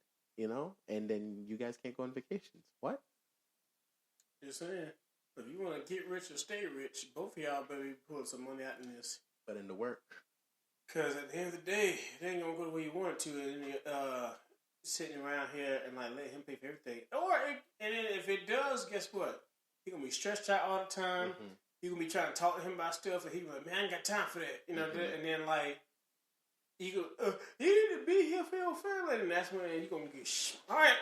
and then you guys can't go on vacations. What? You're saying if you want to get rich or stay rich, both of y'all better be pulling some money out in this. But in the work. Because at the end of the day, it ain't going to go the way you want it to. And you're sitting around here and like let him pay for everything. And then if it does, guess what? He going to be stressed out all the time. Mm-hmm. You going to be trying to talk to him about stuff. And he be like, man, I ain't got time for that. And then like, you need to be here for your family. And that's when you're going to get all right.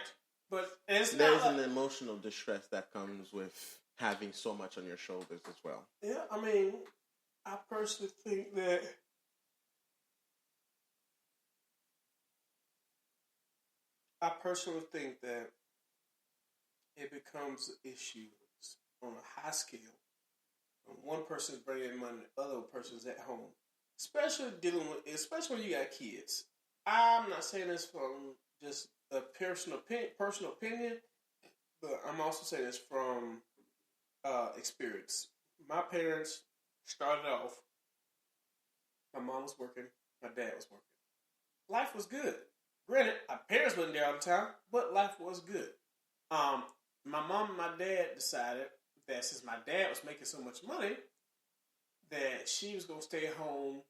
But there's an emotional distress that comes with having so much on your shoulders as well. Yeah, I mean, I personally think that it becomes issues on a high scale. One person's bringing in money, the other person's at home. Especially when you got kids. I'm not saying this from just a personal opinion, but I'm also saying this from experience. My parents started off, my mom was working, my dad was working. Life was good. Granted, our parents wasn't there all the time, but life was good. My mom and my dad decided that since my dad was making so much money, that she was going to stay home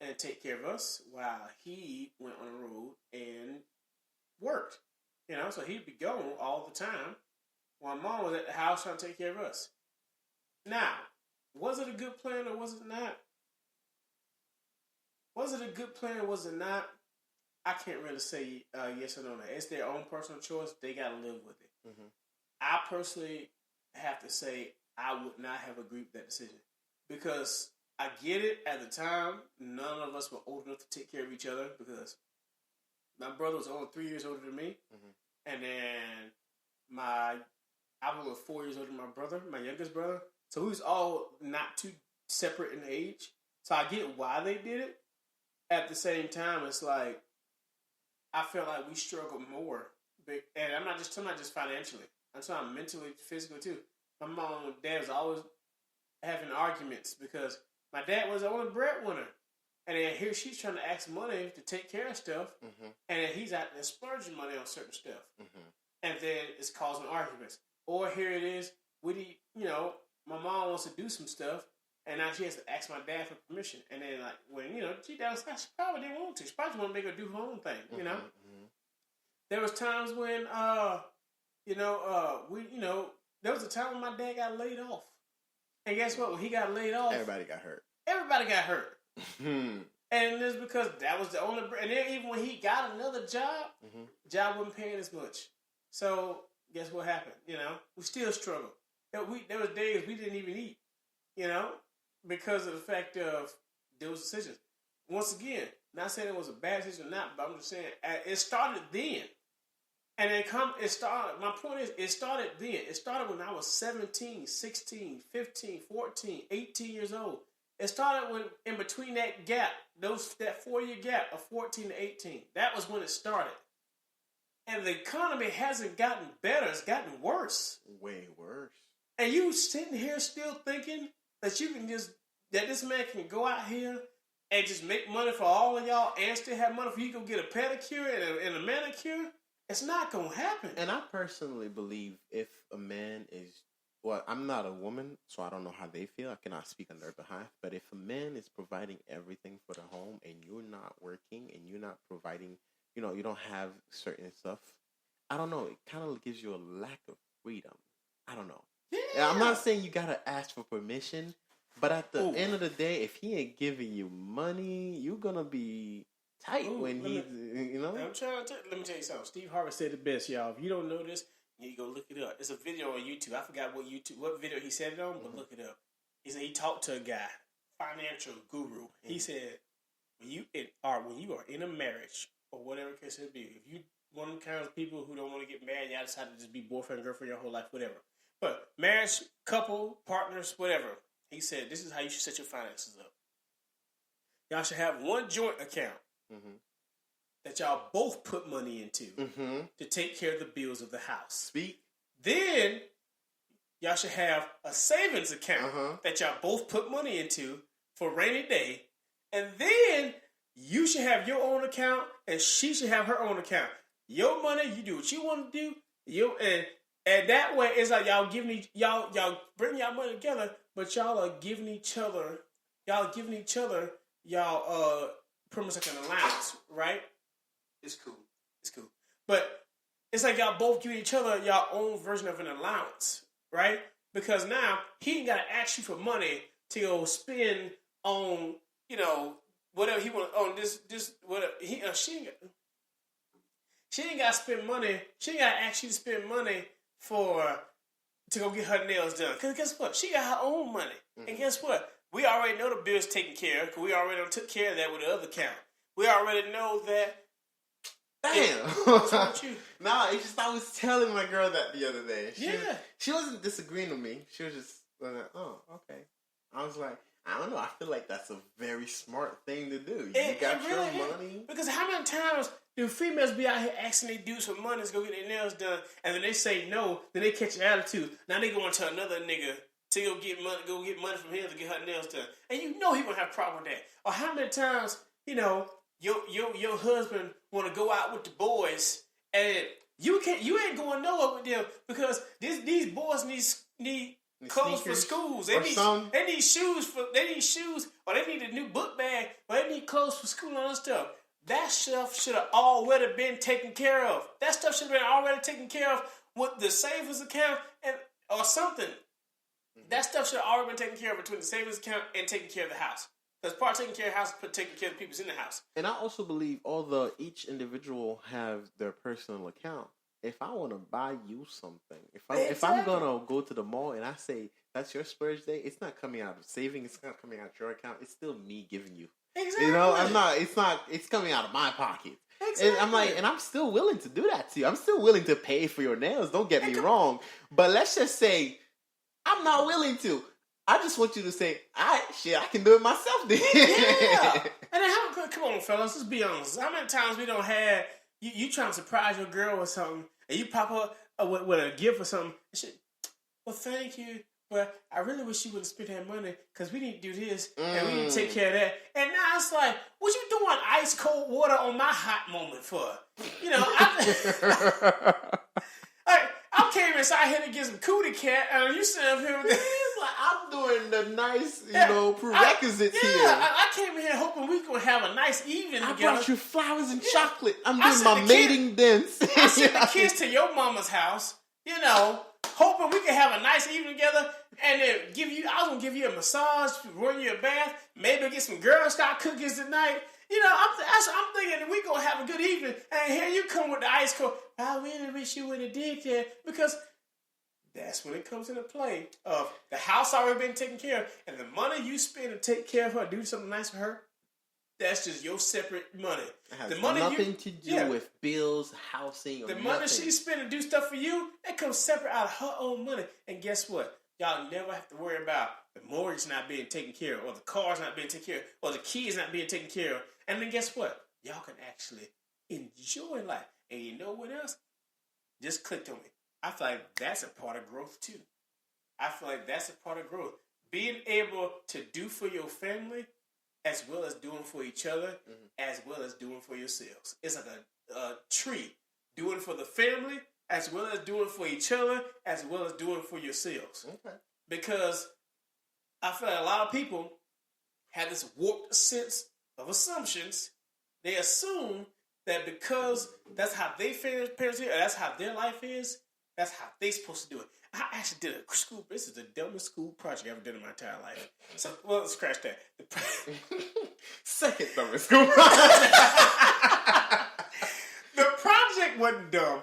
and take care of us while he went on the road and worked. So he'd be gone all the time while mom was at the house trying to take care of us. Now, was it a good plan or was it not? Was it a good plan or was it not? I can't really say yes or no. It's their own personal choice. They got to live with it. Mm-hmm. I personally have to say I would not have agreed with that decision because I get it at the time. None of us were old enough to take care of each other because my brother was only 3 years older than me, and then I was 4 years older than my brother, my youngest brother. So we was all not too separate in age. So I get why they did it. At the same time, it's like I felt like we struggled more, and I'm not just financially. I'm talking mentally, physically too. My mom and dad was always having arguments because my dad was the only breadwinner, and then here she's trying to ask money to take care of stuff, and then he's out there splurging money on certain stuff, and then it's causing arguments. Or here it is, my mom wants to do some stuff, and now she has to ask my dad for permission. And then, like, when, she downstairs, she probably didn't want to. She probably want to make her do her own thing, There was times when, there was a time when my dad got laid off. And guess what? When he got laid off... Everybody got hurt. And it's because that was the only... And then even when he got another job, job wasn't paying as much. So, guess what happened? We still struggled. There was days we didn't even eat, because of the fact of those decisions. Once again, not saying it was a bad decision or not, but I'm just saying it started then. And my point is, it started then. It started when I was 17, 16, 15, 14, 18 years old. It started when, in between that gap, that 4-year gap of 14 to 18. That was when it started. And the economy hasn't gotten better. It's gotten worse. Way worse. And you sitting here still thinking that that this man can go out here and just make money for all of y'all and still have money for you to go get a pedicure and a manicure? It's not going to happen. And I personally believe if a man is... Well, I'm not a woman, so I don't know how they feel. I cannot speak on their behalf. But if a man is providing everything for the home and you're not working and you're not providing, you don't have certain stuff, I don't know. It kind of gives you a lack of freedom. I don't know. Yeah. I'm not saying you got to ask for permission, but at the end of the day, if he ain't giving you money, you're going to be tight when he's, I'm trying to let me tell you something. Steve Harvey said it best, y'all. If you don't know this, you go look it up. It's a video on YouTube. I forgot what video he said it on, but look it up. He said he talked to a guy, financial guru. He said when you are in a marriage or whatever case it be, if you one of the kinds of people who don't want to get married, y'all decide to just be boyfriend, girlfriend your whole life, whatever. But marriage, couple, partners, whatever. He said this is how you should set your finances up. Y'all should have one joint account that y'all both put money into to take care of the bills of the house. Then y'all should have a savings account that y'all both put money into for rainy day. And then you should have your own account and she should have her own account. Your money, you do what you want to do. And that way, it's like y'all bring y'all money together, but y'all are giving each other, pretty much like an allowance, right? It's cool. But it's like y'all both give each other y'all own version of an allowance, right? Because now he ain't got to ask you for money to go spend on, whatever he want on this whatever she ain't got to spend money. She ain't got to ask you to spend money to go get her nails done. Because guess what? She got her own money. And guess what? We already know the bill's taken care of because we already took care of that with the other account. We already know that. Damn. What's wrong with you? Nah, it's just I was telling my girl that the other day. She wasn't disagreeing with me. She was just like, oh, okay. I was like, I don't know. I feel like that's a very smart thing to do. You got your money. Because how many times do females be out here asking their dudes for money to go get their nails done, and then they say no, then they catch an attitude. Now they go into another nigga to go get money from him to get her nails done, and he gonna have a problem with that. Or how many times your husband want to go out with the boys, and you ain't going nowhere with them because these boys need clothes for schools. They need shoes, or they need a new book bag, or they need clothes for school and all that stuff. That stuff should have already been taken care of. That stuff should have been already taken care of with the savings account or something. That stuff should have already been taken care of between the savings account and taking care of the house. Because part of taking care of the house is taking care of the people in the house. And I also believe although each individual have their personal account, if I want to buy you something, if I'm gonna go to the mall and I say that's your splurge day, it's not coming out of savings. It's not coming out your account. It's still me giving you. Exactly. You know, I'm not. It's not. It's coming out of my pocket. Exactly. And I'm like, and I'm still willing to do that to you. I'm still willing to pay for your nails. Don't get me wrong. But let's just say I'm not willing to. I just want you to say, I can do it myself then. Yeah. And then come on, fellas, let's be honest. How many times we don't have you trying to surprise your girl or something, and you pop up with a gift or something? And she, well, thank you, but I really wish you would have spent that money because we didn't do this and we didn't take care of that. And now it's like, what you doing ice cold water on my hot moment for? You know, I came inside here to get some cootie cat, and you sit up here with this. Like, I'm doing the nice, prerequisites here. I came here hoping we could have a nice evening together. I brought you flowers and chocolate. I'm doing my mating dance. I sent the kids to your mama's house, hoping we could have a nice evening together, and then I was going to give you a massage, run you a bath, maybe get some Girl Scout cookies tonight. I'm thinking we going to have a good evening, and here you come with the ice cold. I really wish you would have did that, because that's when it comes into play of the house already been taken care of, and the money you spend to take care of her, do something nice for her, that's just your separate money. It has the money nothing to do with bills, housing, or the money she spend to do stuff for you, that comes separate out of her own money. And guess what? Y'all never have to worry about the mortgage not being taken care of, or the cars not being taken care of, or the kids not being taken care of. And then guess what? Y'all can actually enjoy life. And you know what else? Just clicked on me. I feel like that's a part of growth too. I feel like that's a part of growth. Being able to do for your family as well as doing for each other, as well as doing for yourselves. It's like a tree. Doing for the family, as well as doing for each other, as well as doing for yourselves. Okay. Because I feel like a lot of people have this warped sense of assumptions. They assume that because that's how they parents here, or that's how their life is, that's how they supposed to do it. I actually did a school. This is the dumbest school project I've ever done in my entire life. So, well, let's scratch that. Second dumbest school project. The project wasn't dumb.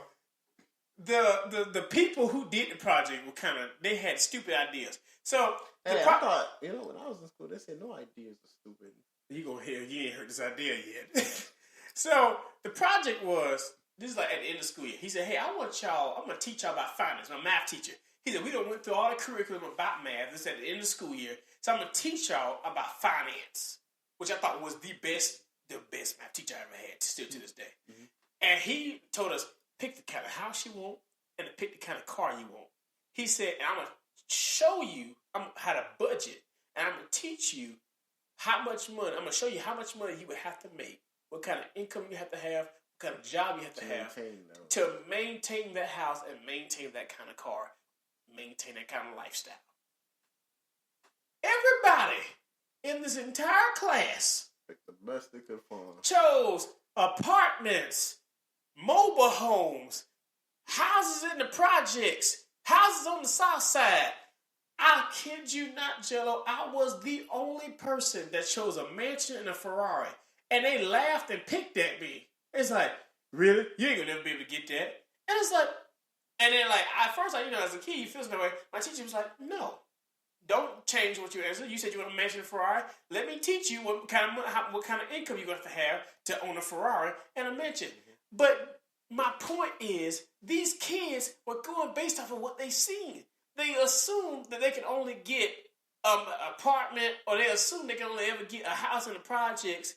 The people who did the project were they had stupid ideas. So, I thought, when I was in school, they said no ideas are stupid. You ain't heard this idea yet. So, the project was, this is like at the end of the school year. He said, hey, I'm going to teach y'all about finance. My math teacher. He said, we done went through all the curriculum about math. This is at the end of the school year. So I'm going to teach y'all about finance, which I thought was the best math teacher I ever had, still to this day. Mm-hmm. And he told us, pick the kind of house you want and pick the kind of car you want. He said, and I'm going to show you how to budget, and I'm going to teach you how much money, I'm going to show you how much money you would have to make, what kind of income you have to have, what kind of job you have to have to maintain that house and maintain that kind of car, maintain that kind of lifestyle. Everybody in this entire class picked the best they could find. Chose apartments, mobile homes, houses in the projects, houses on the south side. I kid you not, Jello, I was the only person that chose a mansion and a Ferrari. And they laughed and picked at me. It's like, really? You ain't gonna never be able to get that. And it's like, and then like, at first, as a kid, you feel that way. My teacher was like, no, don't change what you answered. You said you want a mansion and a Ferrari. Let me teach you what kind of income you're going to have to own a Ferrari and a mansion. Mm-hmm. But my point is, these kids were going based off of what they seen. They assume that they can only get an apartment, or they assume they can only ever get a house in the projects.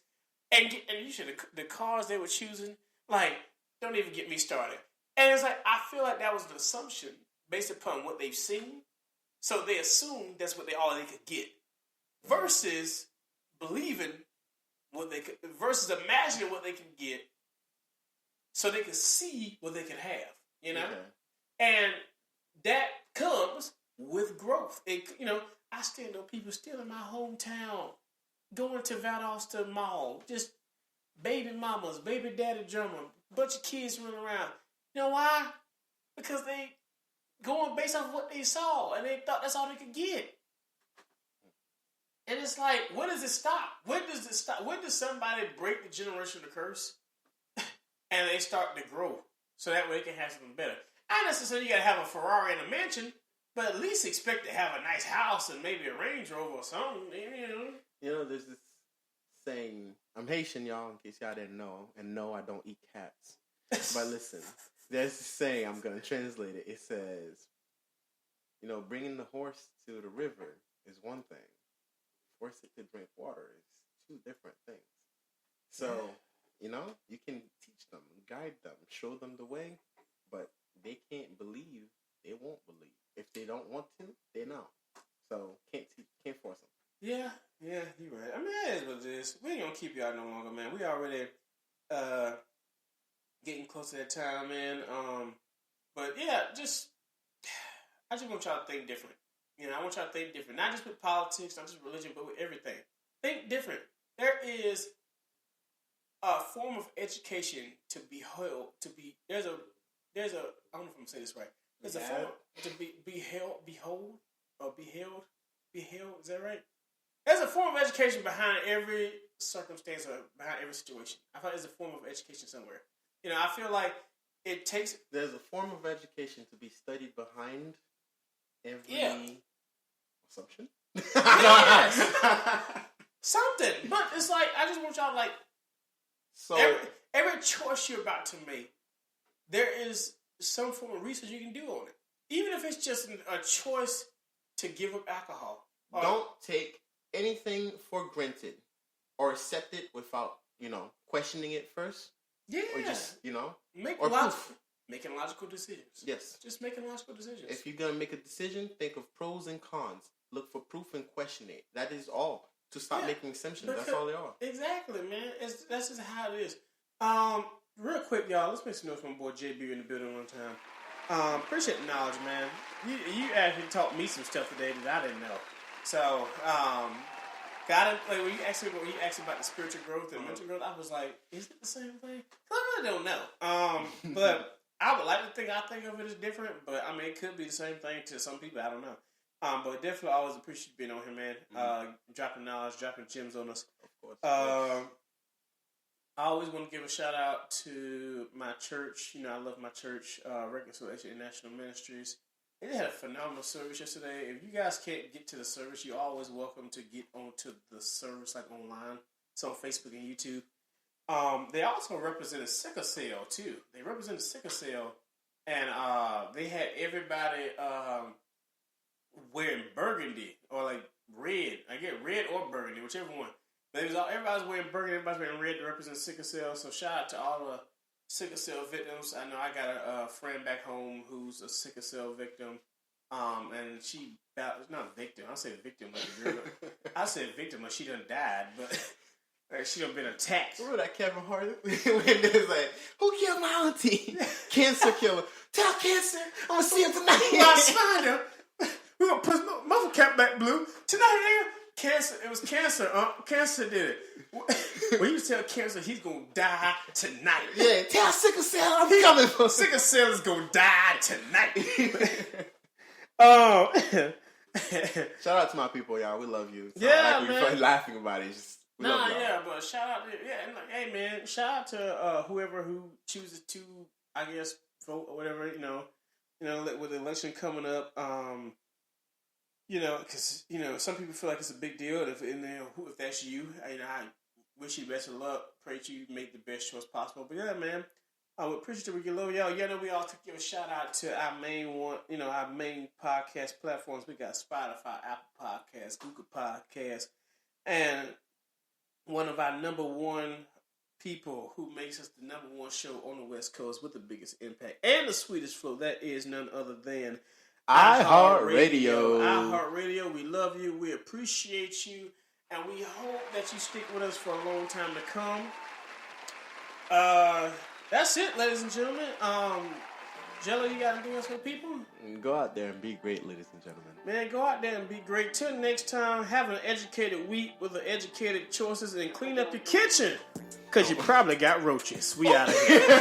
And you should the cars they were choosing, like, don't even get me started. And it's like, I feel like that was an assumption based upon what they've seen. So they assumed that's all they could get. Versus believing versus imagining what they can get so they could see what they can have, Okay. And that comes with growth. I still know people still in my hometown going to Valdosta Mall, just baby mamas, baby daddy drummer, bunch of kids running around. You know why? Because they going based off what they saw, and they thought that's all they could get. And it's like, when does it stop? When does it stop? When does somebody break the generational curse and they start to grow so that way they can have something better? Not necessarily you got to have a Ferrari and a mansion, but at least expect to have a nice house and maybe a Range Rover or something. You know, there's this saying. I'm Haitian, y'all, in case y'all didn't know. And no, I don't eat cats. But listen, there's this saying. I'm gonna translate it. It says, you know, bringing the horse to the river is one thing. Force it to drink water is two different things. So, you know, you can teach them, guide them, show them the way, but they can't believe. They won't believe. If they don't want to, they know. So can't force them. Yeah, you're right. I mean, that is what it is. We ain't gonna keep y'all no longer, man. We already getting close to that time, man. But yeah, I just want y'all to think different. You know, I want y'all to think different. Not just with politics, not just religion, but with everything. Think different. There is a form of education to be held. There's a. I don't know if I'm gonna say this right. There's a form to beheld. Is that right? There's a form of education behind every circumstance or behind every situation. I thought there's a form of education somewhere. You know, I feel like it takes. There's a form of education to be studied behind every assumption. Yes. Something, but it's like I just want y'all to every choice you're about to make, there is some form of research you can do on it. Even if it's just a choice to give up alcohol. Don't take anything for granted or accept it without, you know, questioning it first. Yeah. Or just, you know, making logical decisions. Yes. Just making logical decisions. If you're going to make a decision, think of pros and cons. Look for proof and question it. That is all. To stop making assumptions. That's all they are. Exactly, man. That's just how it is. Real quick, y'all, let's make some notes from my boy JB in the building one time. Appreciate the knowledge, man. You actually taught me some stuff today that I didn't know. So, when you asked me about the spiritual growth and mental growth, I was like, is it the same thing? I really don't know. But I would like to think I think of it as different, but I mean, it could be the same thing to some people. I don't know. But definitely always appreciate being on here, man. Dropping knowledge, dropping gems on us. Of course. I always want to give a shout out to my church. You know, I love my church, Reconciliation International Ministries. They had a phenomenal service yesterday. If you guys can't get to the service, you're always welcome to get onto the service, like online. It's on Facebook and YouTube. They also represented sickle cell, too. They represented sickle cell, and they had everybody wearing burgundy or like red. I get red or burgundy, whichever one. But everybody's wearing burgundy, everybody's wearing red to represent sickle cell. So shout out to all the sickle cell victims. I know I got a friend back home who's a sickle cell victim. And she not a victim. I say victim like a girl. I said victim like she done died, but she done been attacked. Remember that Kevin Hart when there's like, who killed my auntie? Cancer killer. Tell Cancer, I'm gonna see him tonight. My spider. We're gonna put his muffle cap back blue tonight, nigga. Cancer. It was Cancer. Cancer did it. When you tell Cancer he's gonna die tonight. Yeah, tell Sickle Cell I'm coming for. Sickle Cell is gonna die tonight. Shout out to my people, y'all. We love you. It's yeah, like man. We're laughing about it. We love y'all. Yeah, but shout out, and like, hey, man, shout out to whoever who chooses to, I guess, vote or whatever. You know, with the election coming up, you know, because you know some people feel like it's a big deal. If that's you, I wish you best of luck. Pray that you make the best choice possible. But yeah, man. We appreciate we love y'all. Yeah, know we all to give a shout out to our main one, you know, our main podcast platforms. We got Spotify, Apple Podcasts, Google Podcasts, and one of our number one people who makes us the number one show on the West Coast with the biggest impact and the sweetest flow. That is none other than iHeartRadio. iHeartRadio. We love you. We appreciate you, and we hope that you stick with us for a long time to come. That's it, ladies and gentlemen. Jello, you got anything else for people? Go out there and be great, ladies and gentlemen. Man, go out there and be great. Till next time, have an educated week with the educated choices and clean up your kitchen. Because you probably got roaches. We out of here.